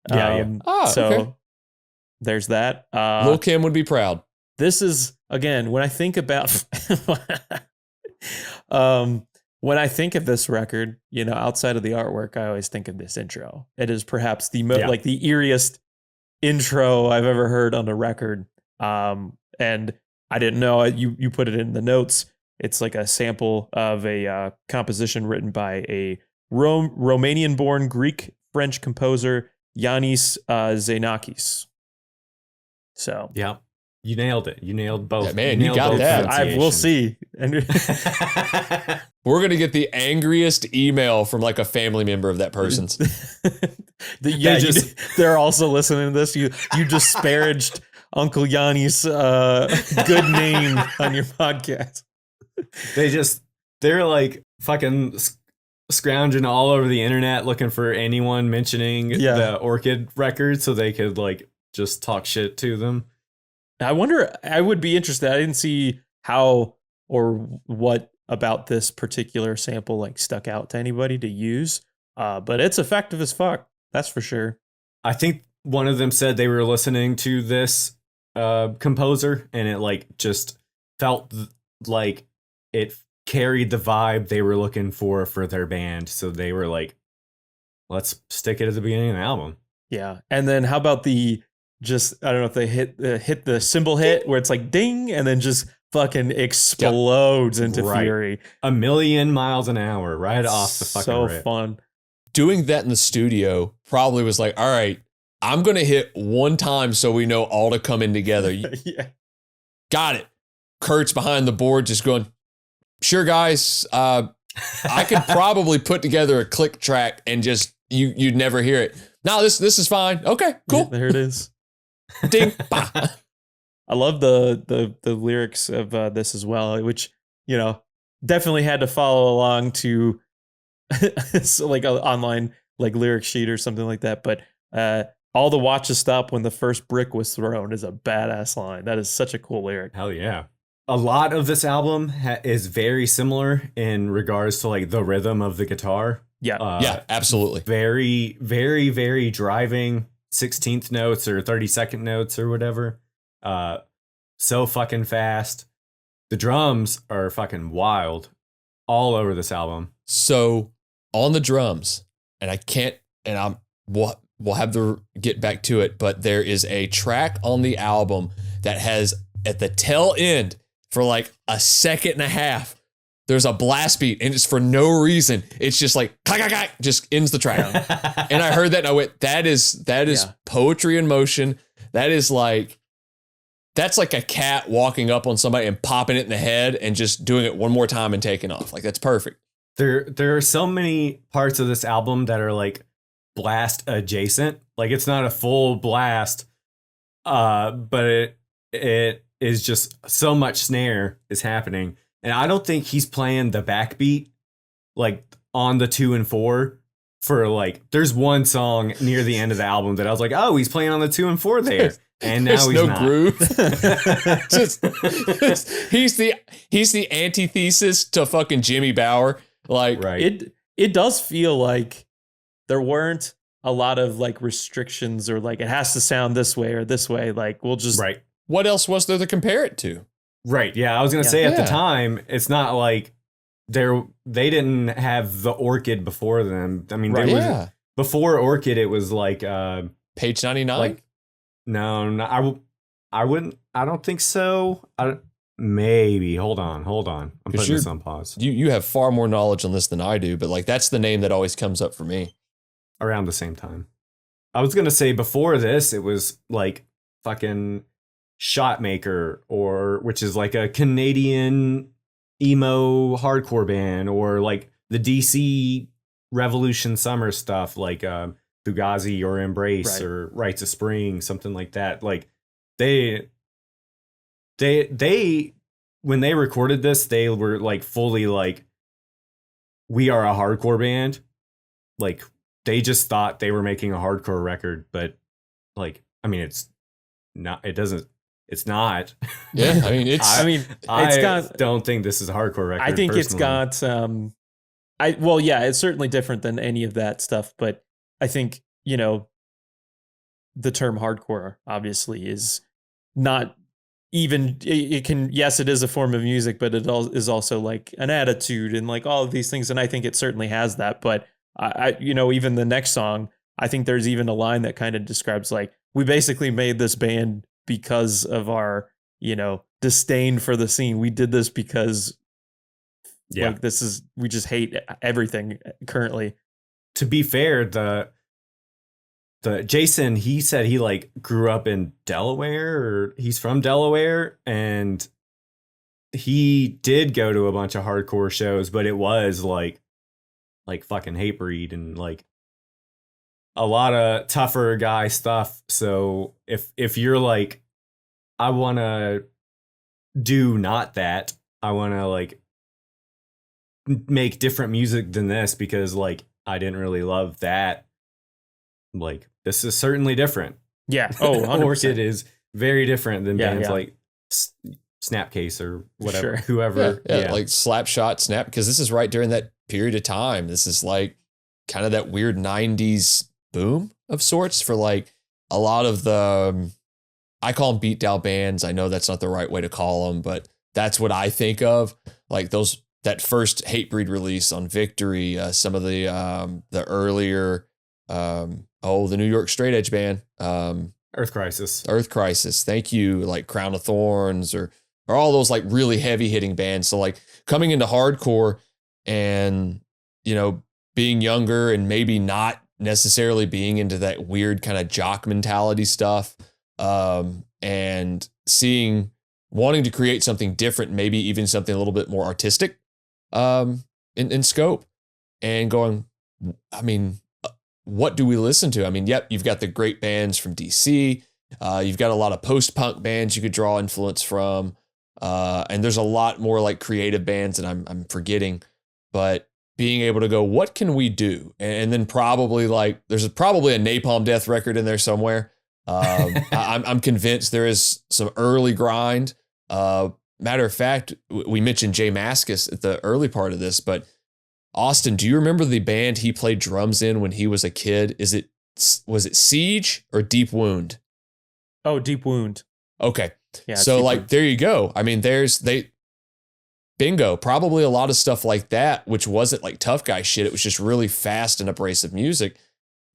Yeah. So there's that. Lil' Kim would be proud. This is, again, when I think about When I think of this record, outside of the artwork, I always think of this intro. It is perhaps the like the eeriest intro I've ever heard on a record. And I didn't know, you put it in the notes. It's like a sample of a composition written by a Romanian-born Greek-French composer, Yanis Xenakis. So yeah, you nailed it. You nailed both. Yeah, man, you got that. We'll see. We're gonna get the angriest email from like a family member of that person's. They're also listening to this. You disparaged Uncle Yanni's good name on your podcast. They're like fucking scrounging all over the internet looking for anyone mentioning the Orchid record so they could like just talk shit to them. I wonder, I would be interested. I didn't see how or what about this particular sample like stuck out to anybody to use, but it's effective as fuck. That's for sure. I think one of them said they were listening to this composer and it like just felt like it carried the vibe they were looking for their band. So they were like, let's stick it at the beginning of the album. Yeah. And then how about I don't know if they hit the cymbal hit where it's like ding and then just fucking explodes into fury. 1,000,000 miles an hour right off the fucking so rip. Fun. Doing that in the studio probably was like, all right, I'm going to hit one time so we know all to come in together. Yeah. Got it. Kurt's behind the board just going, sure, guys, I could probably put together a click track and just, you'd never hear it. No, this is fine. Okay, cool. There it is. Ding. Bah. I love the lyrics of this as well, which, definitely had to follow along to so like an online like lyric sheet or something like that. But all the watches stop when the first brick was thrown is a badass line. That is such a cool lyric. Hell yeah. A lot of this album is very similar in regards to like the rhythm of the guitar. Yeah. Yeah, absolutely. Very, very, very driving 16th notes or 32nd notes or whatever. So fucking fast. The drums are fucking wild all over this album. So on the drums, and I can't, and we'll have to get back to it, but there is a track on the album that has at the tail end for like a second and a half, there's a blast beat and it's for no reason. It's just like, clack, clack, clack, just ends the track. And I heard that and I went, that is poetry in motion. That's like a cat walking up on somebody and popping it in the head and just doing it one more time and taking off. Like, that's perfect. There are so many parts of this album that are like blast adjacent. Like, it's not a full blast, but it is just so much snare is happening. And I don't think he's playing the backbeat like on the 2 and 4 for like, there's one song near the end of the album that I was like, oh, he's playing on the 2 and 4 there. And now he's not. Groove. He's the antithesis to fucking Jimmy Bower. Like, right. It does feel like there weren't a lot of like restrictions or like it has to sound this way or this way. Like, we'll just what else was there to compare it to? Right. Yeah, I was gonna say at the time, it's not like they didn't have the Orchid before them. I mean, before Orchid, it was like Page 99. Like, no, I wouldn't. I don't think so. Maybe. Hold on. I'm putting this on pause. You have far more knowledge on this than I do, but like that's the name that always comes up for me. Around the same time, I was gonna say before this, it was like fucking Shotmaker, which is like a Canadian emo hardcore band, or like the DC Revolution Summer stuff, like Fugazi or Embrace or Rites of Spring, something like that. Like they when they recorded this, they were like fully like, we are a hardcore band. Like, they just thought they were making a hardcore record, but like, I mean, it's not. Yeah, I mean, I don't think this is a hardcore record. I think personally. It's got it's certainly different than any of that stuff, but I think, the term hardcore obviously is not even it can, yes, it is a form of music, but it is also like an attitude and like all of these things. And I think it certainly has that. But even the next song, I think there's even a line that kind of describes like, we basically made this band because of our, disdain for the scene. We did this because like we just hate everything currently. To be fair, the Jason, he said he like grew up in Delaware, or he's from Delaware, and he did go to a bunch of hardcore shows, but it was like fucking Hatebreed and like a lot of tougher guy stuff. So if you're like, I want to do not that, I want to like make different music than this because like I didn't really love that, like this is certainly different. Yeah. Oh, 100%. Orchid is very different than bands like Snapcase or whatever, whoever. Yeah, like Slapshot, Snap, because this is right during that period of time. This is like kind of that weird 90s boom of sorts for like a lot of the, I call them beat down bands. I know that's not the right way to call them, but that's what I think of. Like that first Hatebreed release on Victory, some of the earlier, the New York straight edge band, Earth Crisis. Thank you. Like Crown of Thorns or all those like really heavy hitting bands. So like coming into hardcore and, being younger and maybe not necessarily being into that weird kind of jock mentality stuff, and wanting to create something different, maybe even something a little bit more artistic, in scope, and going, I mean, what do we listen to? I mean, yep, you've got the great bands from DC. You've got a lot of post-punk bands you could draw influence from. And there's a lot more like creative bands that I'm forgetting, but being able to go, what can we do? And then probably like, there's probably a Napalm Death record in there somewhere. I'm convinced there is some early grind. Matter of fact, we mentioned Jay Mascis at the early part of this, but Austin, do you remember the band he played drums in when he was a kid? Was it Siege or Deep Wound? Oh, Deep Wound. Okay. Yeah. So like, there you go. I mean, bingo, probably a lot of stuff like that, which wasn't like tough guy shit. It was just really fast and abrasive music.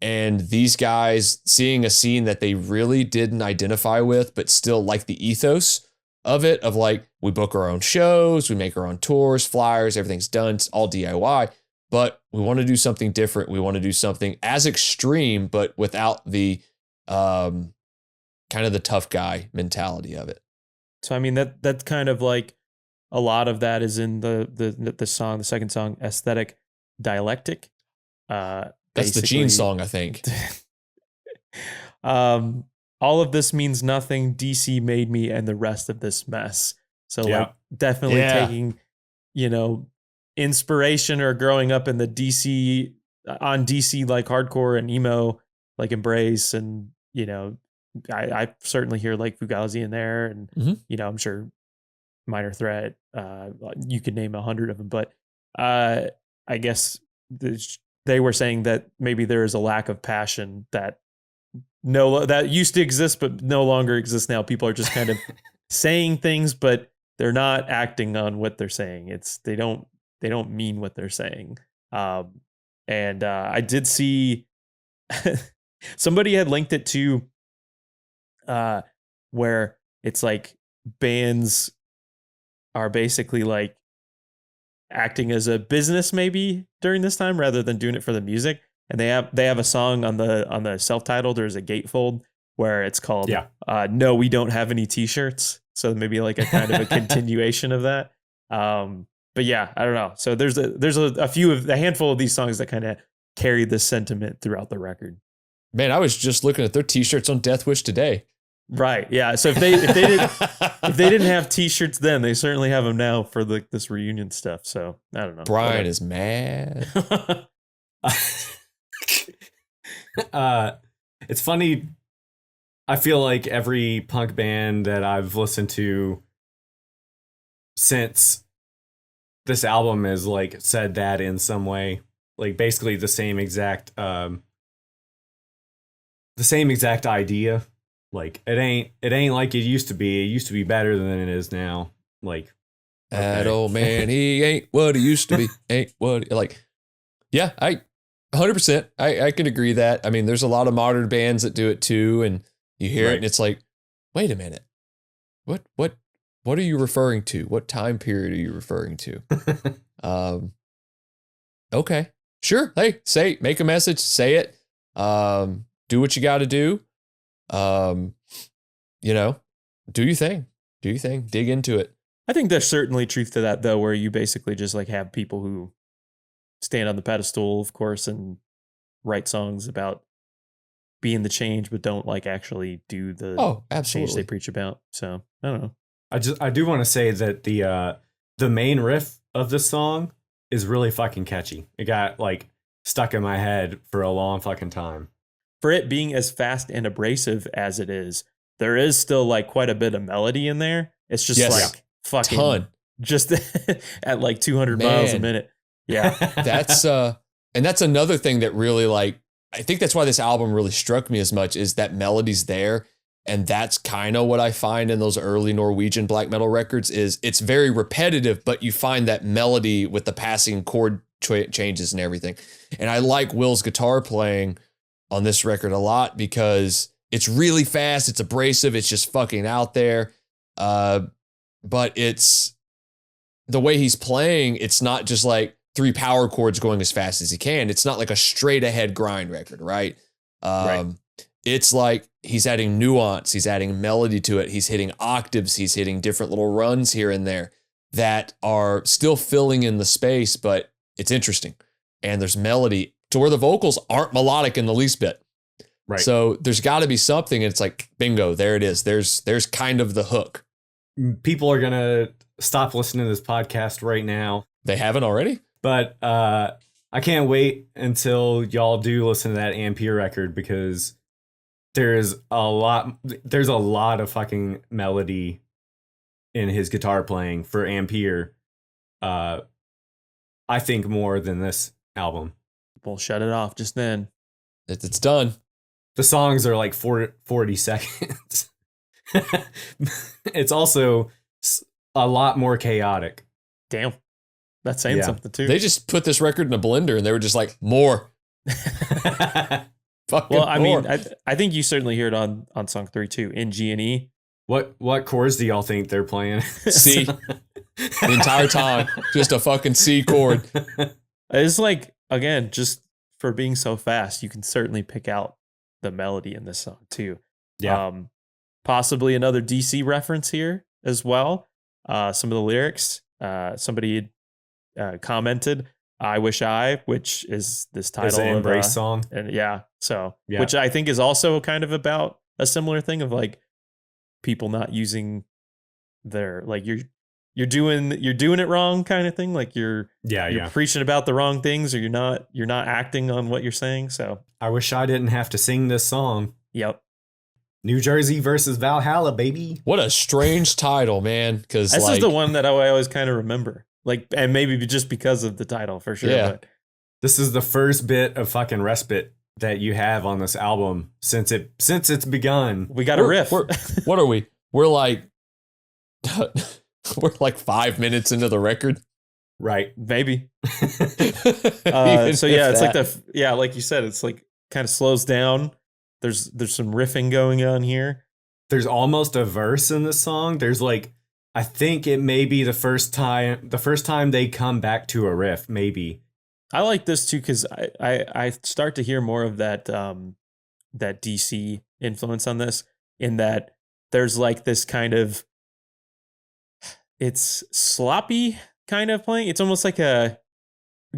And these guys seeing a scene that they really didn't identify with, but still like the ethos of it, of like, we book our own shows, we make our own tours, flyers, everything's done, it's all DIY, but we want to do something different. We want to do something as extreme, but without the kind of the tough guy mentality of it. So, I mean, that's kind of like a lot of that is in the song, the second song, Aesthetic Dialectic. That's the Gene song, I think. All of this means nothing. DC made me and the rest of this mess. So like definitely taking, inspiration or growing up in the DC like hardcore and emo, like Embrace. And, I certainly hear like Fugazi in there and, I'm sure Minor Threat, you could name 100 of them, but I guess they were saying that maybe there is a lack of passion that used to exist, but no longer exists now. People are just kind of saying things, but they're not acting on what they're saying. They don't mean what they're saying. And I did see somebody had linked it to where it's like bands are basically like acting as a business maybe during this time rather than doing it for the music. And they have a song on the self-titled, there's a gatefold where it's called No, We Don't Have Any T-Shirts. So maybe like a kind of a continuation of that. But yeah, I don't know. So there's a handful of these songs that kind of carry this sentiment throughout the record. Man, I was just looking at their T-shirts on Death Wish today. Right. Yeah. So if they didn't have T-shirts then, they certainly have them now for this reunion stuff. So I don't know. Brian is mad. It's funny. I feel like every punk band that I've listened to since this album has like said that in some way, like basically the same exact idea. Like it ain't like it used to be. It used to be better than it is now. Like that old man, he ain't what he used to be. Ain't what yeah, 100%. I can agree that. I mean, there's a lot of modern bands that do it too, and you hear it and it's like, wait a minute. What are you referring to? What time period are you referring to? Okay. Sure. Hey, make a message, say it. Do what you got to do. You know, do your thing. Dig into it. I think there's certainly truth to that, though, where you basically just like have people who stand on the pedestal, of course, and write songs about being the change, but don't like actually do the change they preach about. So I don't know. I do want to say that the main riff of this song is really fucking catchy. It got like stuck in my head for a long fucking time. For it being as fast and abrasive as it is, there is still like quite a bit of melody in there. It's just like fucking ton. Just at like 200 miles a minute. Yeah. That's another thing that really like, I think that's why this album really struck me as much is that melody's there. And that's kind of what I find in those early Norwegian black metal records is it's very repetitive, but you find that melody with the passing chord changes and everything. And I like Will's guitar playing on this record a lot because it's really fast. It's abrasive. It's just fucking out there. But it's the way he's playing. It's not just like 3 power chords going as fast as he can. It's not like a straight ahead grind record, right? It's like he's adding nuance. He's adding melody to it. He's hitting octaves. He's hitting different little runs here and there that are still filling in the space, but it's interesting. And there's melody to where the vocals aren't melodic in the least bit. Right. So there's got to be something. And it's like, bingo, there it is. There's kind of the hook. People are going to stop listening to this podcast right now. They haven't already? But I can't wait until y'all do listen to that Ampere record because there's a lot of fucking melody in his guitar playing for Ampere. I think more than this album. We'll shut it off just then. It's done. The songs are like 40 seconds. It's also a lot more chaotic. Damn. That's saying something too. They just put this record in a blender and they were just like, more. Well, I mean, I think you certainly hear it on song 3 too, in G and E. What chords do y'all think they're playing? C. The entire time. Just a fucking C chord. It's like, again, just for being so fast, you can certainly pick out the melody in this song too. Yeah. Possibly another DC reference here as well. Some of the lyrics, somebody commented, I Wish I, which is this title of the Embrace song. And which I think is also kind of about a similar thing of like people not using their, like you're doing it wrong kind of thing. Like you're preaching about the wrong things, or you're not acting on what you're saying. So I wish I didn't have to sing this song. Yep. New Jersey versus Valhalla, baby. What a strange title, man. Because this is the one that I always kind of remember. Like, and maybe just because of the title for sure. Yeah. But this is the first bit of fucking respite that you have on this album since it's begun. We got a riff. What are we? We're like 5 minutes into the record. Right. Maybe. So yeah, it's like like you said, it's like kind of slows down. There's some riffing going on here. There's almost a verse in this song. There's like, I think it may be the first time they come back to a riff, maybe. I like this too because I start to hear more of that that DC influence on this, in that there's like this kind of, it's sloppy kind of playing. It's almost like a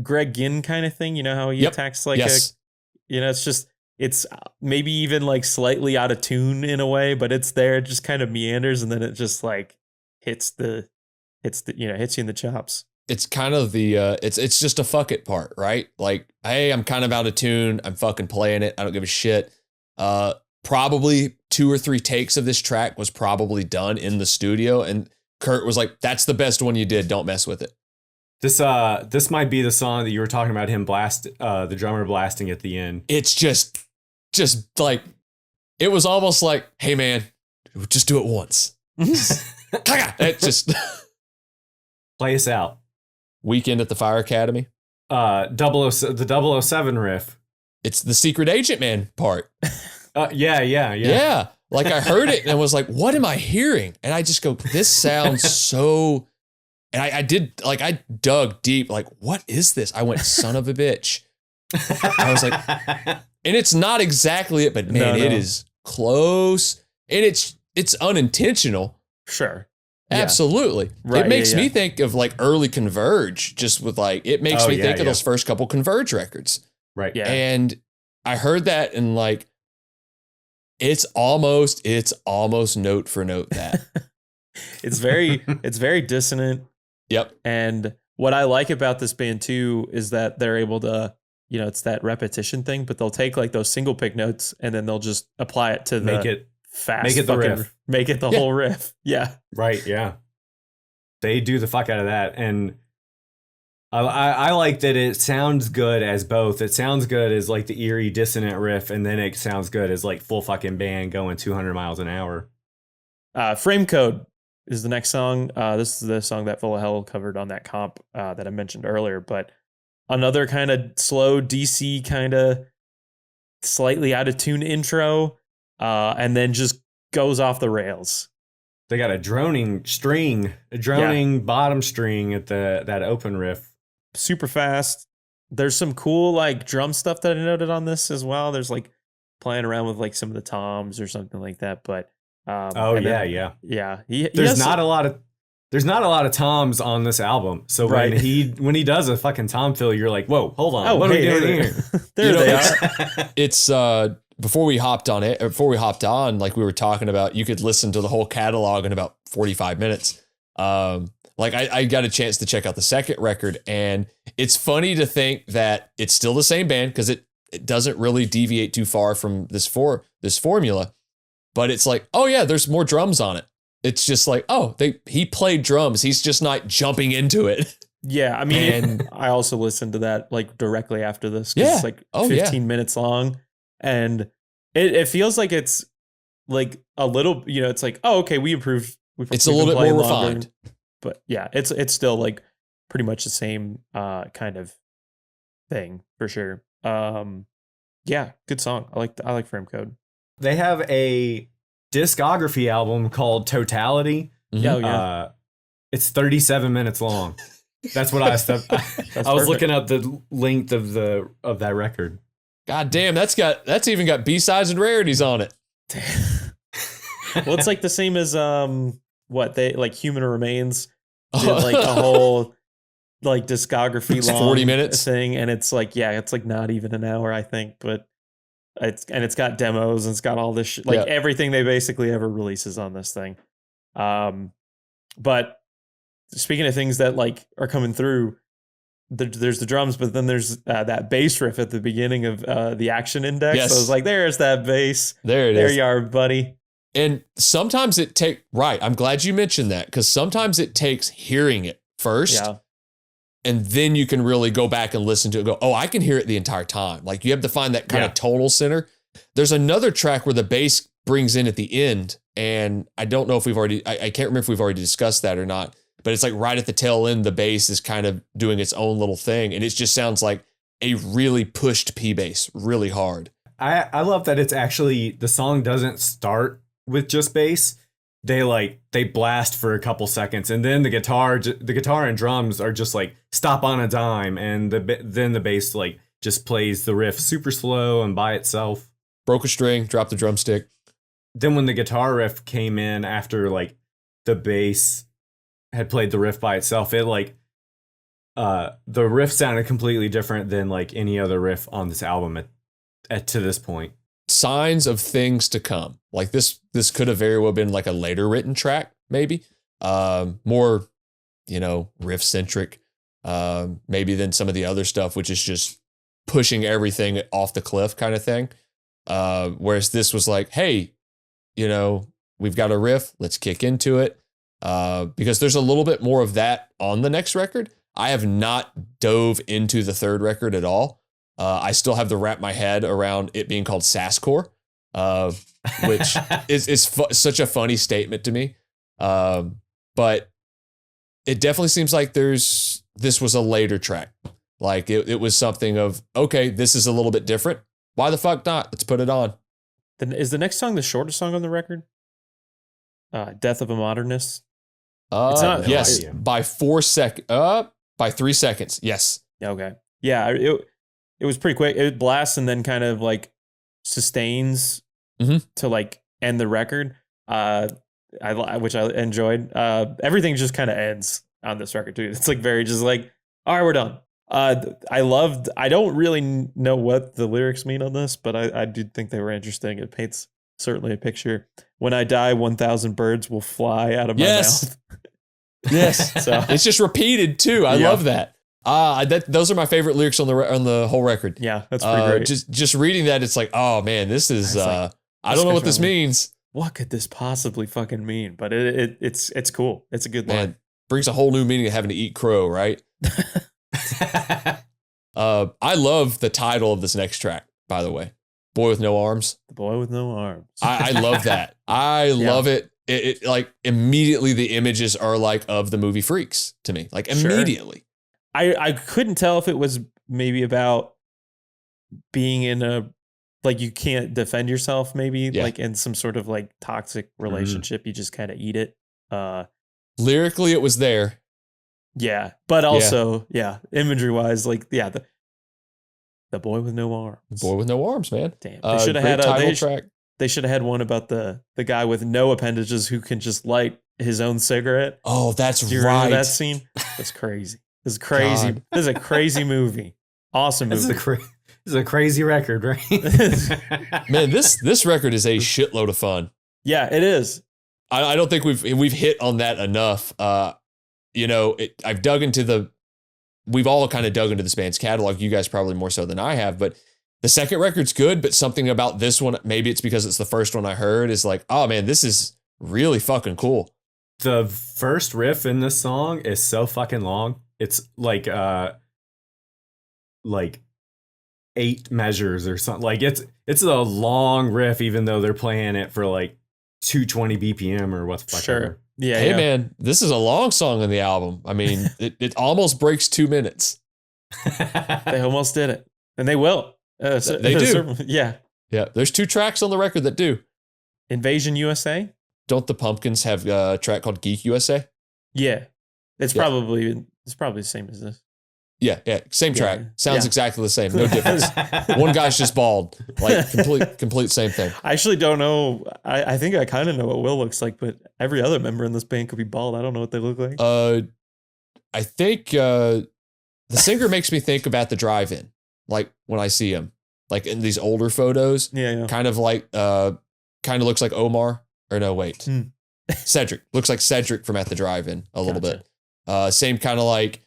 Greg Ginn kind of thing. You know how he attacks like it's maybe even like slightly out of tune in a way, but it's there. It just kind of meanders, and then it just like hits you in the chops. It's kind of the it's just a fuck it part, right? Like, hey, I'm kind of out of tune. I'm fucking playing it. I don't give a shit. Probably 2 or 3 takes of this track was probably done in the studio, and Kurt was like, "That's the best one you did. Don't mess with it." This might be the song that you were talking about him the drummer blasting at the end. It's just like it was almost like, hey man, just do it once. It just Play us out. Weekend at the Fire Academy. The 007 riff. It's the secret agent man part. Yeah. Like I heard it and was like, what am I hearing? And I just go, this sounds so. And I dug deep, like, what is this? I went, son of a bitch. I was like, and it's not exactly it, but man, it is close. And it's unintentional. Sure. Absolutely. Right, It makes me think of like early Converge, just with like, it makes me think of those first couple Converge records. Right. Yeah. And I heard that and like, it's almost note for note that. It's very dissonant. Yep. And what I like about this band too is that they're able to, it's that repetition thing, but they'll take like those single pick notes and then they'll just apply it to make it the riff. Make it the whole riff. Yeah. Right. Yeah. They do the fuck out of that. And I like that it sounds good as both. It sounds good as like the eerie dissonant riff, and then it sounds good as like full fucking band going 200 miles an hour. Frame Code is the next song. This is the song that Full of Hell covered on that comp that I mentioned earlier, but another kind of slow DC kind of slightly out of tune intro, and then just goes off the rails. They got a droning bottom string at that open riff. Super fast. There's some cool like drum stuff that I noted on this as well. There's like playing around with like some of the toms or something like that. But yeah. There's not a lot of toms on this album. So when he does a fucking tom fill, you're like, whoa, hold on, what are we doing here? There they are. It's before we hopped on, like we were talking about, you could listen to the whole catalog in about 45 minutes. Like I got a chance to check out the second record, and it's funny to think that it's still the same band because it doesn't really deviate too far from this formula, but it's like, oh yeah, there's more drums on it. It's just like, oh, he played drums. He's just not jumping into it. Yeah, I mean, I also listened to that like directly after this. It's like 15 minutes long, and it feels like it's like a little, it's like, oh, okay, we improved. It's a little bit more refined. But yeah, it's still like pretty much the same kind of thing for sure. Yeah, good song. I like Frame Code. They have a discography album called Totality. Yeah. It's 37 minutes long. That's what I was looking up the length of that record. God damn, that's even got B-sides and rarities on it. Well, it's like the same as what they like Human Remains did like a whole like discography long 40 minutes thing, and it's like it's like not even an hour, I think, but it's got demos and it's got all this shit, like everything they basically ever releases on this thing. But speaking of things that like are coming through, there's the drums, but then there's that bass riff at the beginning of the Action Index. Yes. So I was like, there's that bass. There is. You are, buddy. And sometimes I'm glad you mentioned that, because sometimes it takes hearing it first. Yeah. And then you can really go back and listen to it and go, oh, I can hear it the entire time. Like you have to find that kind of tonal center. There's another track where the bass brings in at the end. And I don't know if I can't remember if we've already discussed that or not, but it's like right at the tail end, the bass is kind of doing its own little thing. And it just sounds like a really pushed P bass really hard. I love that it's actually, the song doesn't start with just bass. They blast for a couple seconds, and then the guitar and drums are just like stop on a dime, and then the bass like just plays the riff super slow and by itself. Broke a string, dropped the drumstick. Then when the guitar riff came in after like the bass had played the riff by itself, it like the riff sounded completely different than like any other riff on this album to this point. Signs of things to come. Like this could have very well been like a later written track, maybe more, riff centric, maybe than some of the other stuff, which is just pushing everything off the cliff kind of thing. Whereas this was like, hey, we've got a riff, let's kick into it. Because there's a little bit more of that on the next record. I have not dove into the third record at all. I still have to wrap my head around it being called Sasscore. which is such a funny statement to me. But it definitely seems like this was a later track. Like it was something of, okay, this is a little bit different. Why the fuck not? Let's put it on. Then is the next song the shortest song on the record? Death of a Modernist. It's not. Yes, by 4 seconds. By 3 seconds. Yes. Okay. Yeah. It was pretty quick. It blasts and then kind of like sustains to like end the record. Which I enjoyed. Everything just kind of ends on this record too. It's like very just like, all right, we're done. I don't really know what the lyrics mean on this, but I do think they were interesting. It paints certainly a picture. When I die, 1,000 birds will fly out of my mouth. Yes. So it's just repeated too. I love that. Those are my favorite lyrics on the whole record. Yeah, that's pretty great. Just reading that, it's like, oh man, this is I don't know what this means. What could this possibly fucking mean? But it's cool. It's a good line. Brings a whole new meaning of having to eat crow, right? I love the title of this next track, by the way. Boy with No Arms. The Boy with No Arms. I love that. I love it. It like immediately the images are like of the movie Freaks to me. Like immediately. I couldn't tell if it was maybe about being in a, like you can't defend yourself, maybe like in some sort of like toxic relationship. You just kind of eat it. Lyrically, it was there. Yeah. But also, imagery wise, like, the Boy with No Arms. Boy with No Arms, man. Damn. They should have had a title track. They should have had one about the guy with no appendages who can just light his own cigarette. Oh, that's right. Do you remember that scene? That's crazy. This is crazy. God. This is a crazy movie. Awesome movie. This is a crazy record, right? Man, this record is a shitload of fun. Yeah, it is. I don't think we've hit on that enough. I've dug into we've all kind of dug into this band's catalog. You guys probably more so than I have, but the second record's good, but something about this one, maybe it's because it's the first one I heard, is like, oh man, this is really fucking cool. The first riff in this song is so fucking long. It's like 8 measures or something. Like it's a long riff, even though they're playing it for like 220 BPM or what the fuck. Sure. Yeah. Hey man, this is a long song on the album. I mean, it almost breaks 2 minutes. They almost did it, and they will. They do. Yeah. There's 2 tracks on the record that do. Invasion USA. Don't the Pumpkins have a track called Geek USA? Yeah, it's probably the same as this. Yeah, same track. Sounds exactly the same. No difference. One guy's just bald. Like complete same thing. I actually don't know. I think I kind of know what Will looks like, but every other member in this band could be bald. I don't know what they look like. I think the singer makes me think about the Drive-In. Like when I see him, like in these older photos. Yeah. Kind of looks like Omar. Or no, wait. Cedric. Looks like Cedric from At the Drive-In a little bit. Same kind of like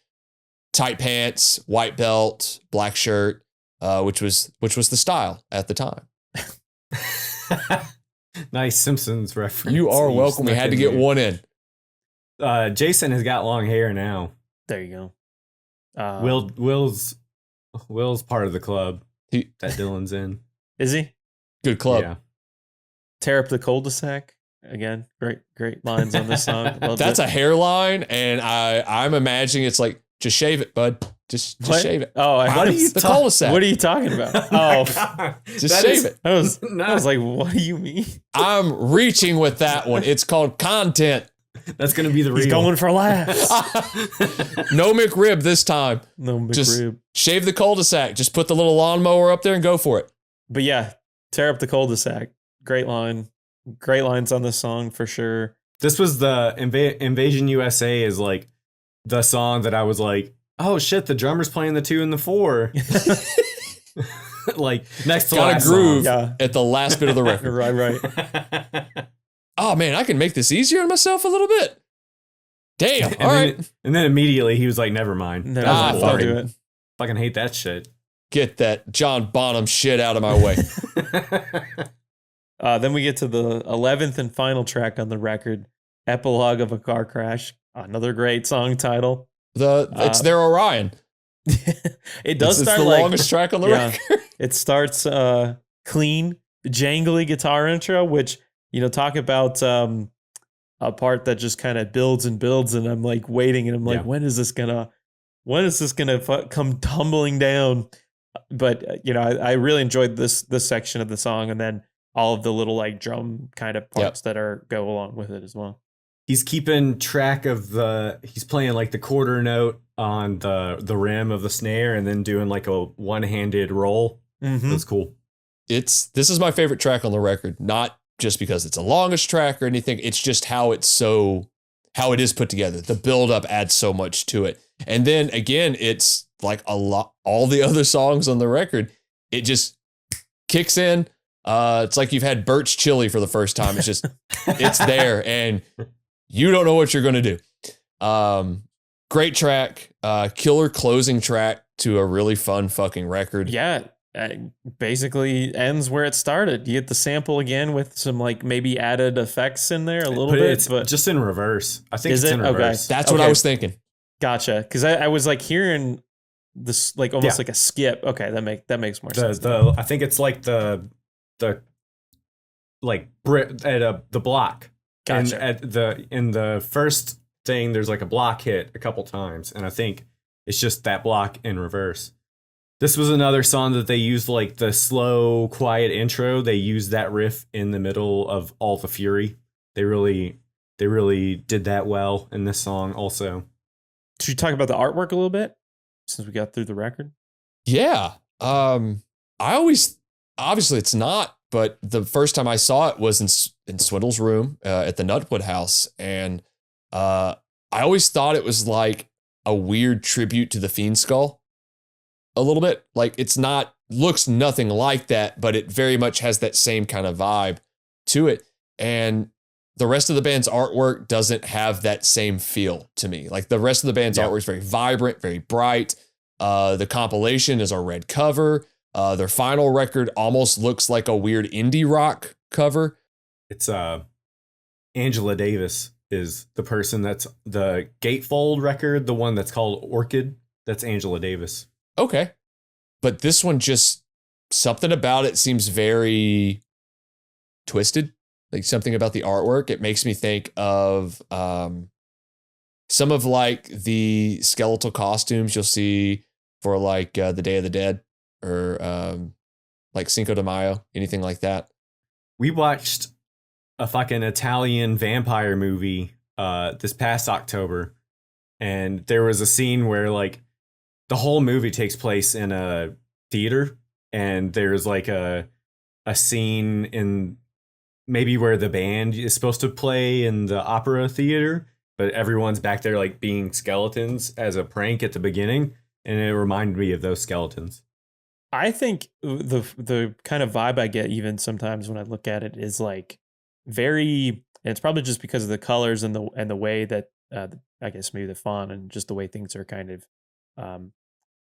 tight pants, white belt, black shirt, which was the style at the time. Nice Simpsons reference. You are welcome. We had to get one in. Jason has got long hair now. There you go. Will's part of the club that Dylan's in. Is he? Good club. Yeah. Tear up the cul-de-sac. Again, great lines on this song. That's a hairline, and I'm imagining it's like, just shave it, bud. Just shave it. Oh, what are you cul-de-sac? What are you talking about? Oh, just shave it. I was like, what do you mean? I'm reaching with that one. It's called content. That's gonna be the real. He's going for laughs. No McRib this time. No McRib. Just shave the cul-de-sac. Just put the little lawnmower up there and go for it. But yeah, tear up the cul-de-sac. Great line. Great lines on this song for sure. This was the Invasion USA is like the song that I was like, oh shit, the drummer's playing the 2 and the 4. Like next to got last a groove song. at the last bit of the record. Right. Oh man, I can make this easier on myself a little bit. Damn. All right. And then immediately he was like, never mind. I'll do it. Fucking hate that shit. Get that John Bonham shit out of my way. Then we get to the 11th and final track on the record, Epilogue of a Car Crash. Another great song title. It's their Orion. It does it's start the like longest track on the record. It starts clean, jangly guitar intro, which, talk about a part that just kind of builds and builds, and I'm like waiting, and I'm like, when is this gonna come tumbling down? But I really enjoyed this section of the song, and then all of the little like drum kind of parts that go along with it as well. He's keeping track of he's playing like the quarter note on the rim of the snare, and then doing like a one-handed roll. Mm-hmm. That's cool. This is my favorite track on the record, not just because it's the longest track or anything. It's just how it is put together. The build up adds so much to it. And then again, it's like all the other songs on the record, it just kicks in. It's like you've had Birch chili for the first time. It's just, it's there and you don't know what you're going to do. Great track, killer closing track to a really fun fucking record. Yeah. Basically ends where it started. You get the sample again with some like maybe added effects in there a little bit, but just in reverse. I think it's in reverse. Okay. That's what I was thinking. Gotcha. Because I was like hearing this like almost like a skip. Okay, that makes more sense. I think it's like the like the block. Gotcha. And in the first thing, there's like a block hit a couple times, and I think it's just that block in reverse. This was another song that they used like the slow, quiet intro. They used that riff in the middle of All the Fury. They really did that well in this song also. Should you talk about the artwork a little bit since we got through the record? Yeah. Obviously it's not, but the first time I saw it was in Swindle's room at the Nutwood house. And I always thought it was like a weird tribute to the Fiend Skull. A little bit, like looks nothing like that, but it very much has that same kind of vibe to it. And the rest of the band's artwork doesn't have that same feel to me. Like the rest of the band's artwork is very vibrant, very bright. The compilation is a red cover. Their final record almost looks like a weird indie rock cover. It's Angela Davis is the person that's the Gatefold record, the one that's called Orchid. That's Angela Davis. Okay. But this one just, something about it seems very twisted. Like something about the artwork. It makes me think of some of like the skeletal costumes you'll see for like the Day of the Dead or like Cinco de Mayo, anything like that. We watched a fucking Italian vampire movie this past October, and there was a scene where like the whole movie takes place in a theater, and there's like a scene in maybe where the band is supposed to play in the opera theater, but everyone's back there like being skeletons as a prank at the beginning, and it reminded me of those skeletons. I think the kind of vibe I get even sometimes when I look at it is like very, and it's probably just because of the colors and the way that I guess maybe the font and just the way things are kind of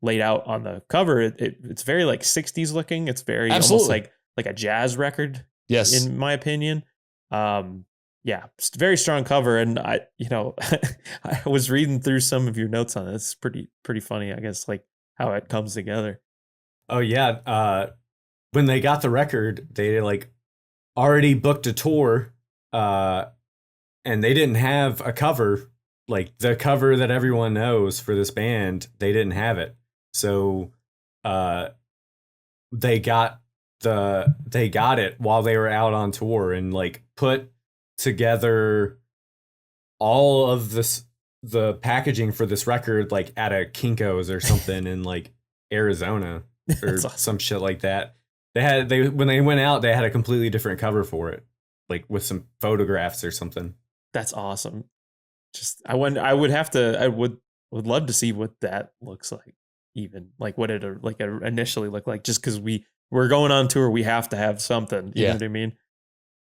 laid out on the cover. It's very like 60s looking. It's very almost like a jazz record. Yes, in my opinion. Yeah, it's a very strong cover, and I was reading through some of your notes on it. It's pretty funny, I guess, like how it comes together. Oh yeah, when they got the record, they like already booked a tour, and they didn't have a cover, like the cover that everyone knows for this band. They didn't have it, so they got it while they were out on tour, and like put together all of the packaging for this record like at a Kinko's or something in like Arizona or awesome. Some shit like that. When they went out, they had a completely different cover for it, like with some photographs or something. That's awesome. Just I would love to see what that looks like, even like what it like initially looked like, just because we're going on tour, we have to have something. You know what I mean?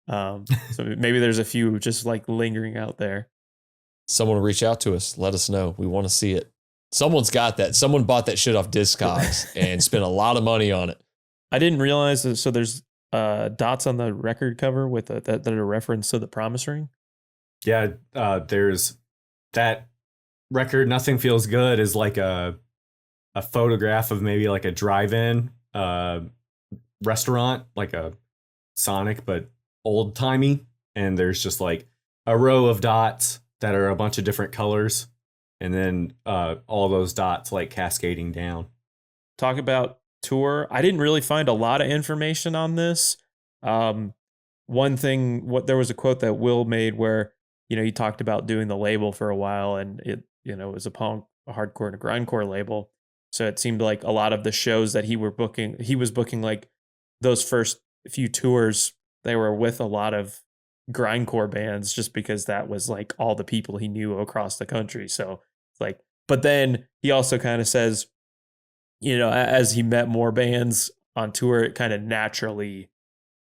So maybe there's a few just like lingering out there. Someone will reach out to us. Let us know. We want to see it. Someone's got that. Someone bought that shit off Discogs and spent a lot of money on it. I didn't realize that. So there's dots on the record cover with that are a reference to the Promise Ring. Yeah, there's that record. Nothing Feels Good is like a photograph of maybe like a drive-in restaurant, like a Sonic, but old timey. And there's just like a row of dots that are a bunch of different colors. And then all those dots like cascading down. Talk about tour. I didn't really find a lot of information on this. One thing, there was a quote that Will made where, he talked about doing the label for a while, and it, it was a punk, a hardcore, and a grindcore label. So it seemed like a lot of the shows that he was booking like those first few tours, they were with a lot of grindcore bands just because that was like all the people he knew across the country. So it's like, but then he also kind of says, as he met more bands on tour, it kind of naturally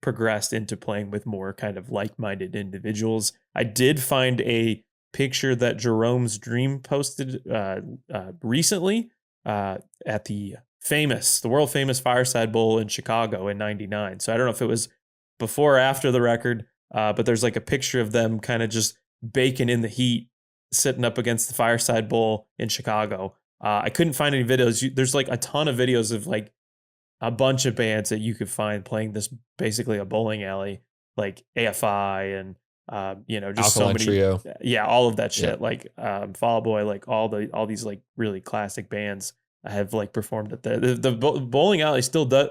progressed into playing with more kind of like-minded individuals. I did find a picture that Jerome's Dream posted recently at the world famous Fireside Bowl in Chicago in '99. So I don't know if it was before or after the record, but there's like a picture of them kind of just baking in the heat, sitting up against the Fireside Bowl in Chicago. I couldn't find any videos. There's like a ton of videos of like a bunch of bands that you could find playing this basically a bowling alley, like AFI and just Alkaline so many Trio. Yeah, all of that shit, like Fall Out Boy, like all these like really classic bands have like performed at the bowling alley still does,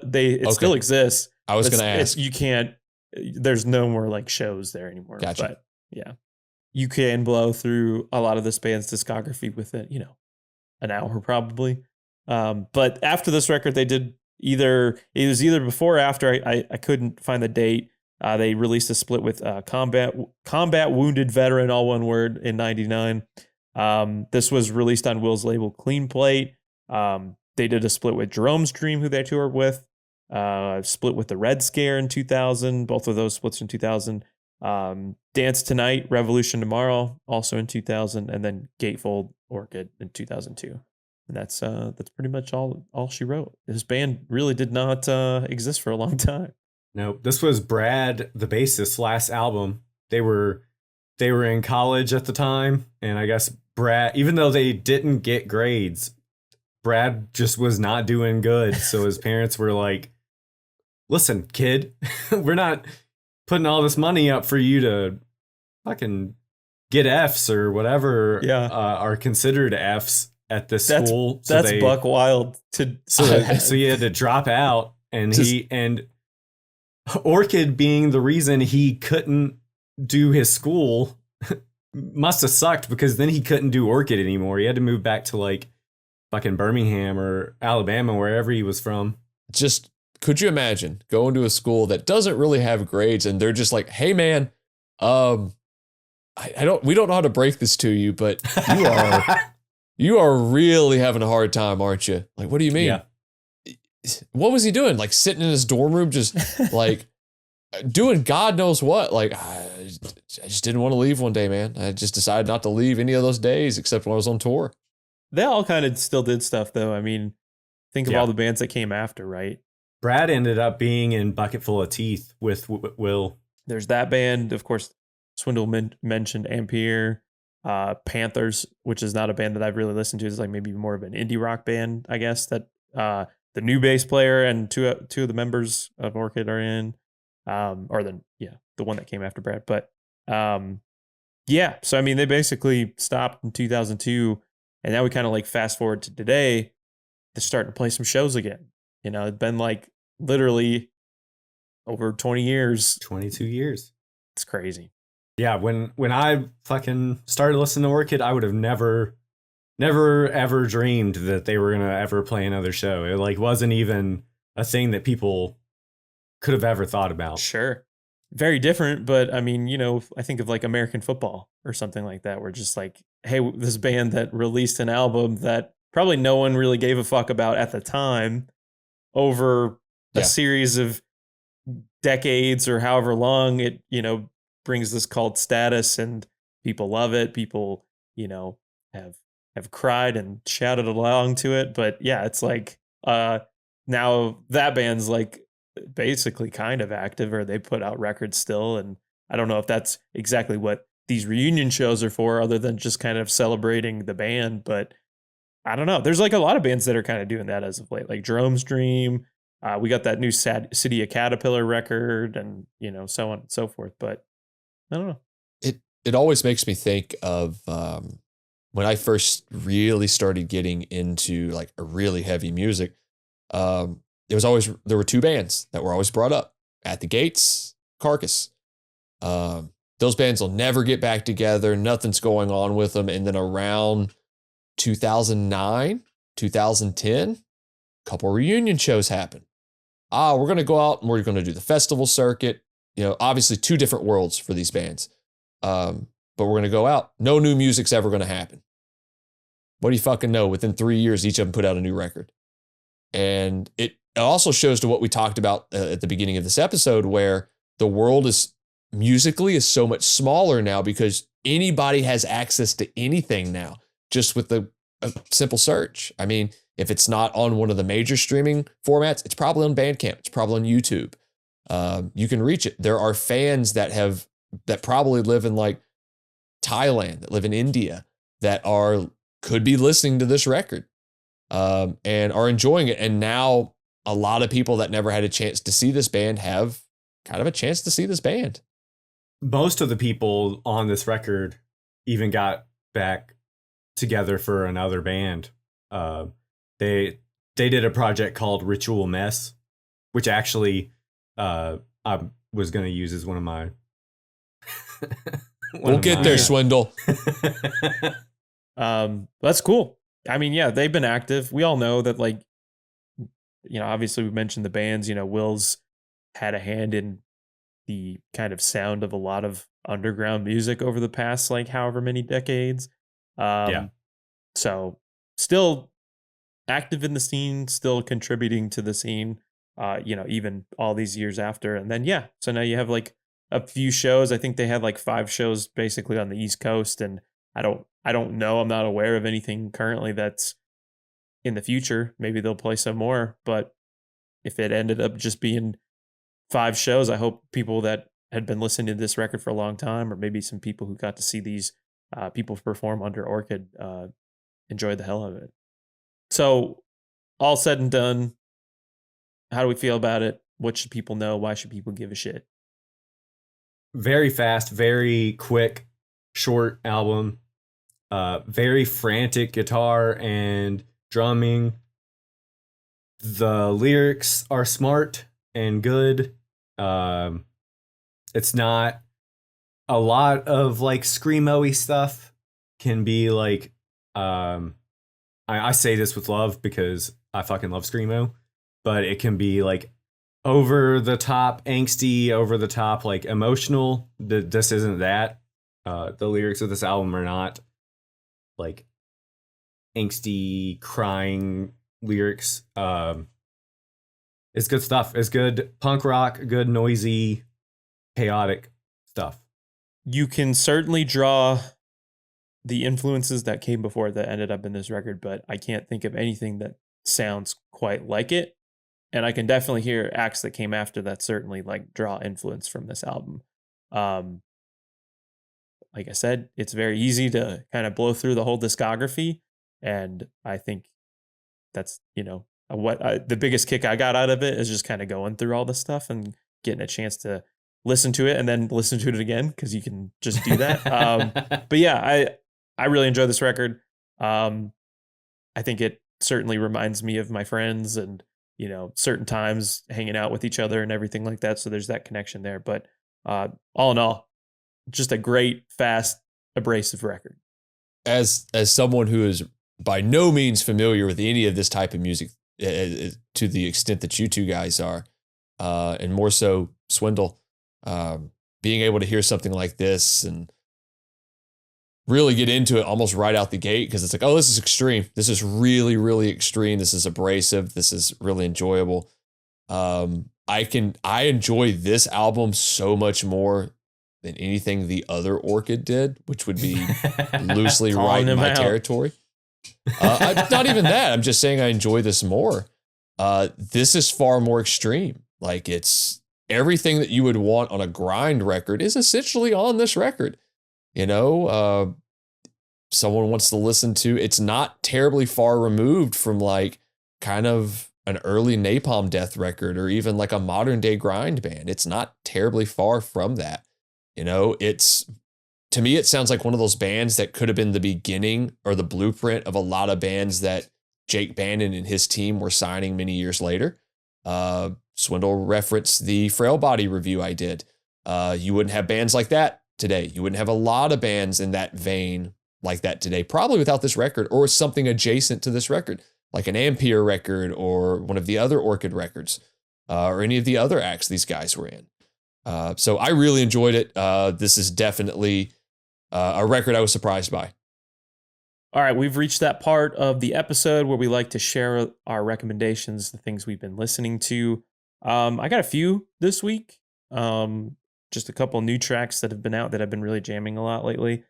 still exists. I was going to ask. You can't, there's no more like shows there anymore. Gotcha. But yeah, you can blow through a lot of this band's discography within, an hour probably. But after this record, they did it was either before or after, I couldn't find the date. They released a split with Combat Wounded Veteran, all one word, in '99. This was released on Will's label Clean Plate. They did a split with Jerome's Dream, who they toured with. Split with the Red Scare in 2000. Both of those splits in 2000. Dance Tonight, Revolution Tomorrow, also in 2000, and then Gatefold Orchid in 2002. And that's pretty much all she wrote. This band really did not exist for a long time. No, this was Brad, the bassist's last album. They were in college at the time, and I guess Brad, even though they didn't get grades, Brad just was not doing good. So his parents were like, "Listen, kid, we're not putting all this money up for you to fucking get Fs or whatever are considered Fs at this school." So that's buck wild. So he had to drop out, and Orchid being the reason he couldn't do his school must have sucked, because then he couldn't do Orchid anymore. He had to move back to like fucking Birmingham or Alabama, wherever he was from. Just, could you imagine going to a school that doesn't really have grades and they're just like, "Hey man, we don't know how to break this to you, but you are really having a hard time, aren't you?" Like, what do you mean? Yeah. What was he doing? Like sitting in his dorm room, just like doing God knows what. Like, I just didn't want to leave one day, man. I just decided not to leave any of those days except when I was on tour. They all kind of still did stuff, though. I mean, think of all the bands that came after, right? Brad ended up being in Bucketful of Teeth with Will. There's that band, of course. Swindle mentioned Ampere, Panthers, which is not a band that I've really listened to. It's like maybe more of an indie rock band, I guess, that the new bass player and two of the members of Orchid are in, the one that came after Brad. But so I mean, they basically stopped in 2002, and now we kind of like fast forward to today. They're starting to play some shows again. It's been like literally over 20 years. 22 years. It's crazy. Yeah, when I fucking started listening to Orchid, I would have never ever dreamed that they were gonna ever play another show. It like wasn't even a thing that people could have ever thought about. Sure. Very different, but I mean, I think of like American football or something like that, where just like, hey, this band that released an album that probably no one really gave a fuck about at the time, over a series of decades or however long it, brings this cult status, and people love it. People, have cried and shouted along to it. But yeah, it's like now that band's like basically kind of active, or they put out records still. And I don't know if that's exactly what these reunion shows are for, other than just kind of celebrating the band. But I don't know. There's like a lot of bands that are kind of doing that as of late, like Jerome's Dream, We got that new City of Caterpillar record, and so on and so forth. But I don't know. It always makes me think of when I first really started getting into like a really heavy music. There were two bands that were always brought up: At the Gates, Carcass. Those bands will never get back together. Nothing's going on with them. And then around 2009, 2010, a couple reunion shows happen. We're going to go out and we're going to do the festival circuit. Obviously 2 different worlds for these bands. But we're going to go out. No new music's ever going to happen. What do you fucking know? Within 3 years, each of them put out a new record. And it also shows to what we talked about at the beginning of this episode, where the world is so much smaller now because anybody has access to anything now, just with a simple search. I mean, if it's not on one of the major streaming formats, it's probably on Bandcamp. It's probably on YouTube. You can reach it. There are fans that probably live in like Thailand, that live in India, that could be listening to this record and are enjoying it. And now a lot of people that never had a chance to see this band have kind of a chance to see this band. Most of the people on this record even got back together for another band. They did a project called Ritual Mess, which actually I was going to use as one of my we'll get there, Swindle. That's cool. I mean, yeah, they've been active. We all know that, like, obviously we mentioned the bands. Will's had a hand in the kind of sound of a lot of underground music over the past, like, however many decades. So still active in the scene, still contributing to the scene, even all these years after. And then, so now you have like a few shows. I think they had like 5 shows basically on the East Coast. And I don't know. I'm not aware of anything currently that's in the future. Maybe they'll play some more, but if it ended up just being 5 shows, I hope people that had been listening to this record for a long time, or maybe some people who got to see these people perform under Orchid, enjoyed the hell out of it. So all said and done, how do we feel about it? What should people know? Why should people give a shit? Very fast, very quick, short album. Very frantic guitar and drumming. The lyrics are smart and good. It's not a lot of like screamo-y stuff. Can be like, I say this with love because I fucking love screamo, but it can be like over the top angsty, over the top like emotional. This isn't that. The lyrics of this album are not like angsty crying lyrics. It's good stuff. It's good punk rock, good noisy, chaotic stuff. You can certainly draw the influences that came before that ended up in this record, but I can't think of anything that sounds quite like it. And I can definitely hear acts that came after that certainly like draw influence from this album. Like I said, it's very easy to kind of blow through the whole discography. And I think that's, the biggest kick I got out of it is just kind of going through all this stuff and getting a chance to listen to it and then listen to it again, because you can just do that. But yeah, I really enjoy this record. I think it certainly reminds me of my friends and, certain times hanging out with each other and everything like that. So there's that connection there. But all in all, just a great, fast, abrasive record. As someone who is by no means familiar with any of this type of music, to the extent that you two guys are, and more so Swindle, being able to hear something like this and really get into it almost right out the gate, because it's like, oh, this is extreme. This is really, really extreme. This is abrasive. This is really enjoyable. I enjoy this album so much more than anything the other Orchid did, which would be loosely right in my territory. Not even that. I'm just saying I enjoy this more. This is far more extreme. Like, it's everything that you would want on a grind record is essentially on this record. Someone wants to listen to, it's not terribly far removed from like kind of an early Napalm Death record or even like a modern day grind band. It's not terribly far from that. You know, to me, it sounds like one of those bands that could have been the beginning or the blueprint of a lot of bands that Jake Bannon and his team were signing many years later. Swindle referenced the Frail Body review I did. You wouldn't have bands like that today. You wouldn't have a lot of bands in that vein like that today, probably without this record or something adjacent to this record, like an Ampere record or one of the other Orchid records, or any of the other acts these guys were in. So I really enjoyed it. This is definitely a record I was surprised by. All right, we've reached that part of the episode where we like to share our recommendations, the things we've been listening to. I got a few this week. Just a couple new tracks that have been out that I've been really jamming a lot lately.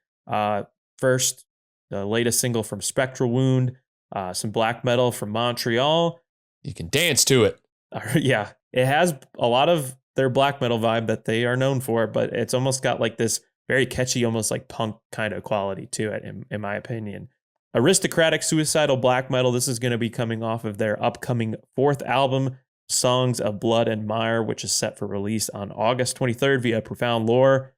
First, the latest single from Spectral Wound, some black metal from Montreal. You can dance to it. Yeah, it has a lot of their black metal vibe that they are known for, but it's almost got like this very catchy, almost like punk kind of quality to it, in my opinion. Aristocratic Suicidal Black Metal. This is going to be coming off of their upcoming 4th album, Songs of Blood and Mire, which is set for release on August 23rd via Profound Lore.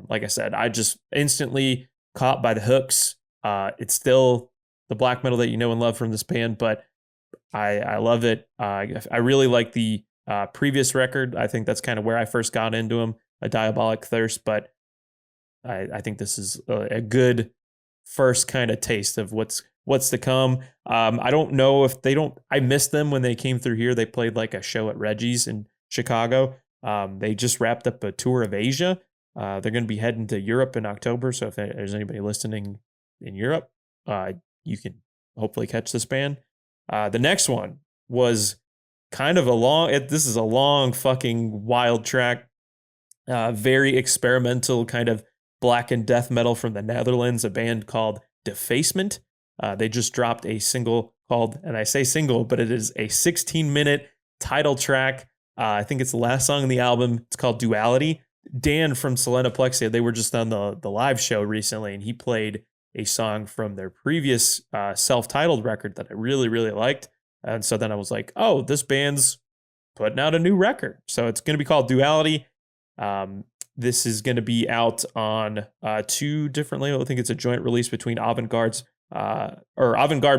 Like I said, I just instantly caught by the hooks. It's still the black metal that you know and love from this band, but I love it. I really like the previous record. I think that's kind of where I first got into them, A Diabolic Thirst, but I think this is a good first kind of taste of what's to come. I don't know if I missed them when they came through here. They played like a show at Reggie's in Chicago. They just wrapped up a tour of Asia. They're going to be heading to Europe in October. So if there's anybody listening in Europe, you can hopefully catch this band. The next one was kind of this is a long fucking wild track. Very experimental kind of black and death metal from the Netherlands, a band called Defacement. They just dropped a single called, and I say single, but it is a 16-minute title track. I think it's the last song on the album. It's called Duality. Dan from Selenoplexia, they were just on the live show recently, and he played a song from their previous self-titled record that I really, really liked. And so then I was like, oh, this band's putting out a new record. So it's going to be called Duality. This is going to be out on 2 different labels. I think it's a joint release between Avant-Garde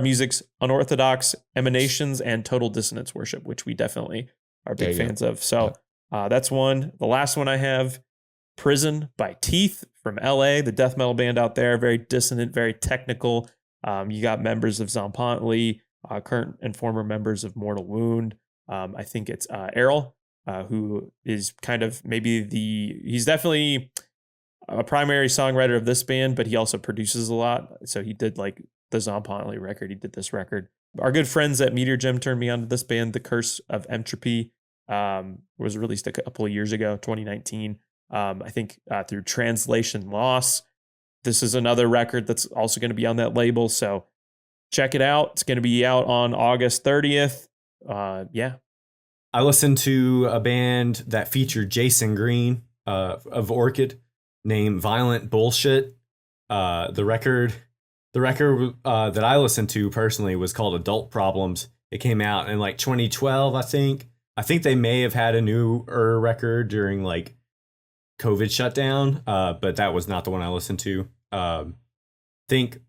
Music's Unorthodox Emanations and Total Dissonance Worship, which we definitely are big fans of. So that's one. The last one I have, Prison by Teeth from LA, the death metal band out there. Very dissonant, very technical. You got members of Zompantly, current and former members of Mortal Wound. I think it's Errol, who is kind of he's definitely a primary songwriter of this band, but he also produces a lot. So he did like the Zompantly record. He did this record. Our good friends at Meteor Gem turned me on to this band, The Curse of Entropy. Was released a couple of years ago, 2019. I think through Translation Loss. This is another record that's also going to be on that label. So check it out. It's going to be out on August 30th. Yeah. I listened to a band that featured Jason Green of Orchid named Violent Bullshit. The record that I listened to personally was called Adult Problems. It came out in like 2012, I think. I think they may have had a newer record during like COVID shutdown, but that was not the one I listened to. Think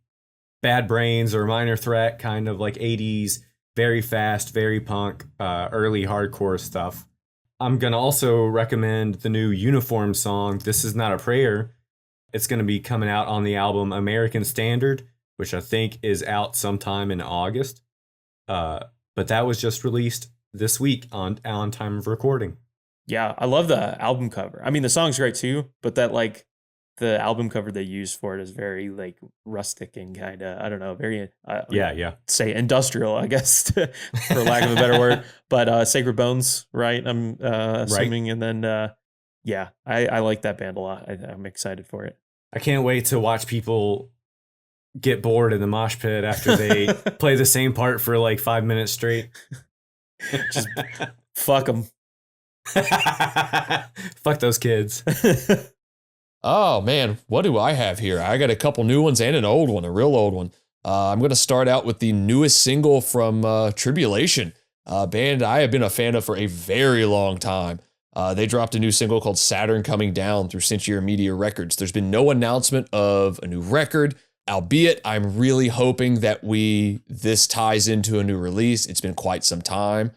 Bad Brains or Minor Threat, kind of like 80s, very fast, very punk, early hardcore stuff. I'm going to also recommend the new Uniform song, This Is Not a Prayer. It's going to be coming out on the album American Standard, which I think is out sometime in August. But that was just released this week on time of recording. Yeah, I love the album cover. I mean, the song's great too, but that like the album cover they used for it is very like rustic and kind of, I don't know, very say industrial, I guess, for lack of a better word. But Sacred Bones, right? I'm assuming, right. And then I like that band a lot. I'm excited for it. I can't wait to watch people get bored in the mosh pit after they play the same part for like 5 minutes straight. Just fuck them. Fuck those kids. Oh man, what do I have here? I got a couple new ones and an old one, a real old one. I'm going to start out with the newest single from Tribulation. band I have been a fan of for a very long time. They dropped a new single called Saturn Coming Down through Century Media Records. There's been no announcement of a new record, albeit I'm really hoping that this ties into a new release. It's been quite some time.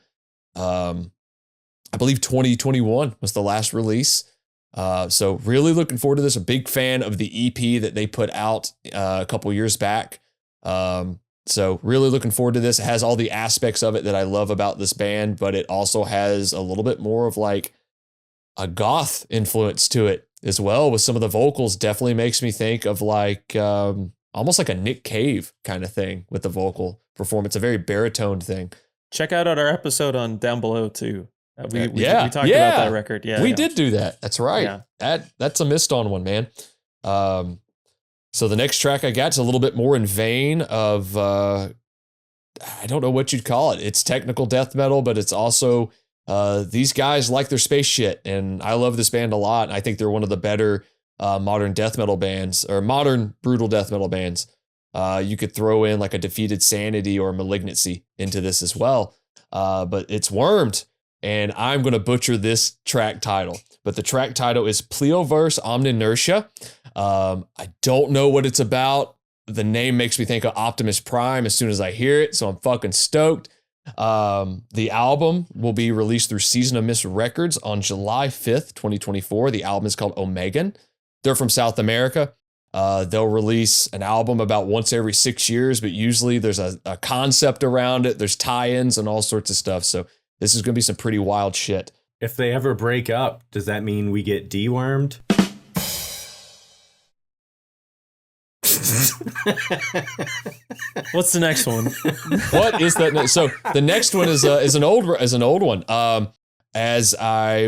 I believe 2021 was the last release. So really looking forward to this. A big fan of the EP that they put out a couple years back. So really looking forward to this. It has all the aspects of it that I love about this band, but it also has a little bit more of like a goth influence to it as well, with some of the vocals. Definitely makes me think of like almost like a Nick Cave kind of thing with the vocal performance, a very baritone thing. Check out our episode on Down Below too. We talked about that record. Yeah, we did do that. That's right. Yeah. That's a missed on one, man. So the next track I got is a little bit more in vein of I don't know what you'd call it. It's technical death metal, but it's also these guys like their space shit, and I love this band a lot. And I think they're one of the better modern death metal bands, or modern brutal death metal bands. You could throw in like a Defeated Sanity or Malignancy into this as well. But it's Wormed, and I'm going to butcher this track title. But the track title is Pleoverse Omninertia. I don't know what it's about. The name makes me think of Optimus Prime as soon as I hear it, so I'm fucking stoked. The album will be released through Season of Mist Records on July 5th, 2024. The album is called Omegan. They're from South America. They'll release an album about once every 6 years, but usually there's a concept around it. There's tie-ins and all sorts of stuff. So this is going to be some pretty wild shit. If they ever break up, does that mean we get dewormed? What's the next one? What is that? So the next one is an old one.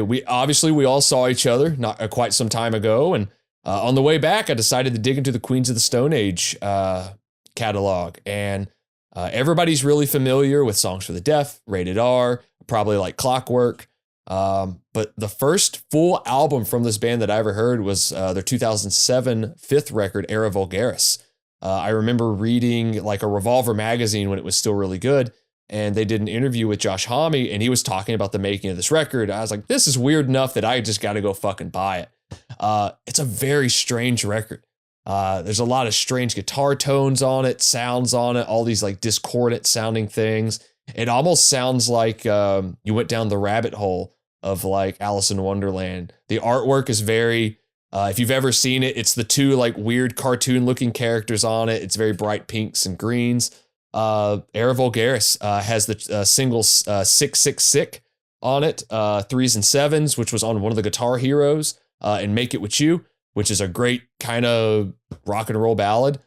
We all saw each other not quite some time ago, and on the way back, I decided to dig into the Queens of the Stone Age catalog, and everybody's really familiar with Songs for the Deaf, Rated R, probably like Clockwork. But the first full album from this band that I ever heard was their 2007 fifth record, Era Vulgaris. I remember reading like a Revolver magazine when it was still really good, and they did an interview with Josh Homme, and he was talking about the making of this record. I was like, this is weird enough that I just got to go fucking buy it. It's a very strange record. There's a lot of strange guitar tones on it, sounds on it, all these like discordant sounding things. It almost sounds like you went down the rabbit hole of like Alice in Wonderland. The artwork is very, if you've ever seen it, it's the two like weird cartoon looking characters on it. It's very bright pinks and greens. Era Vulgaris has the single Sick Sick Sick on it, 3s and 7s, which was on one of the Guitar Heroes, and Make It With You, which is a great kind of rock and roll ballad.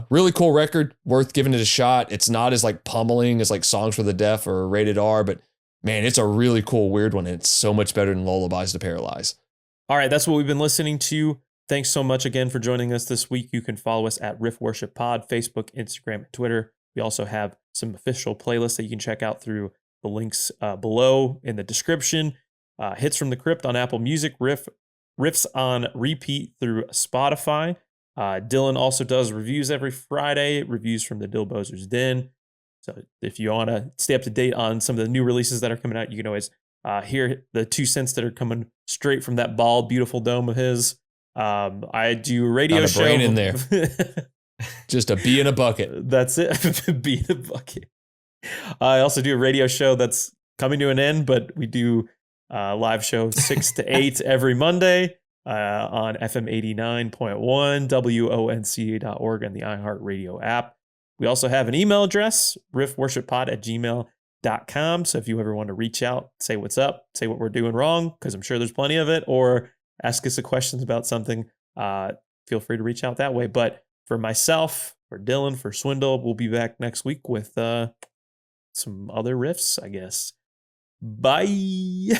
Really cool record, worth giving it a shot. It's not as like pummeling as like Songs for the Deaf or Rated R, but man, it's a really cool, weird one. And it's so much better than Lullabies to Paralyze. All right, that's what we've been listening to. Thanks so much again for joining us this week. You can follow us at Riff Worship Pod, Facebook, Instagram, and Twitter. We also have some official playlists that you can check out through the links below in the description. Hits from the Crypt on Apple Music, Riffs on repeat through Spotify. Dylan also does reviews every Friday, reviews from the Dillbozer's Den. So if you want to stay up to date on some of the new releases that are coming out, you can always hear the 2 cents that are coming straight from that bald, beautiful dome of his. I do a radio show. Brain in there. Just a bee in a bucket. That's it. Bee in a bucket. I also do a radio show that's coming to an end, but we do live show 6 to 8 every Monday on FM 89.1, WONCA.org, and the iHeartRadio app. We also have an email address, riffworshippod@gmail.com. So if you ever want to reach out, say what's up, say what we're doing wrong, because I'm sure there's plenty of it, or ask us a question about something, feel free to reach out that way. But for myself, for Dylan, for Swindle, we'll be back next week with some other riffs, I guess. Bye.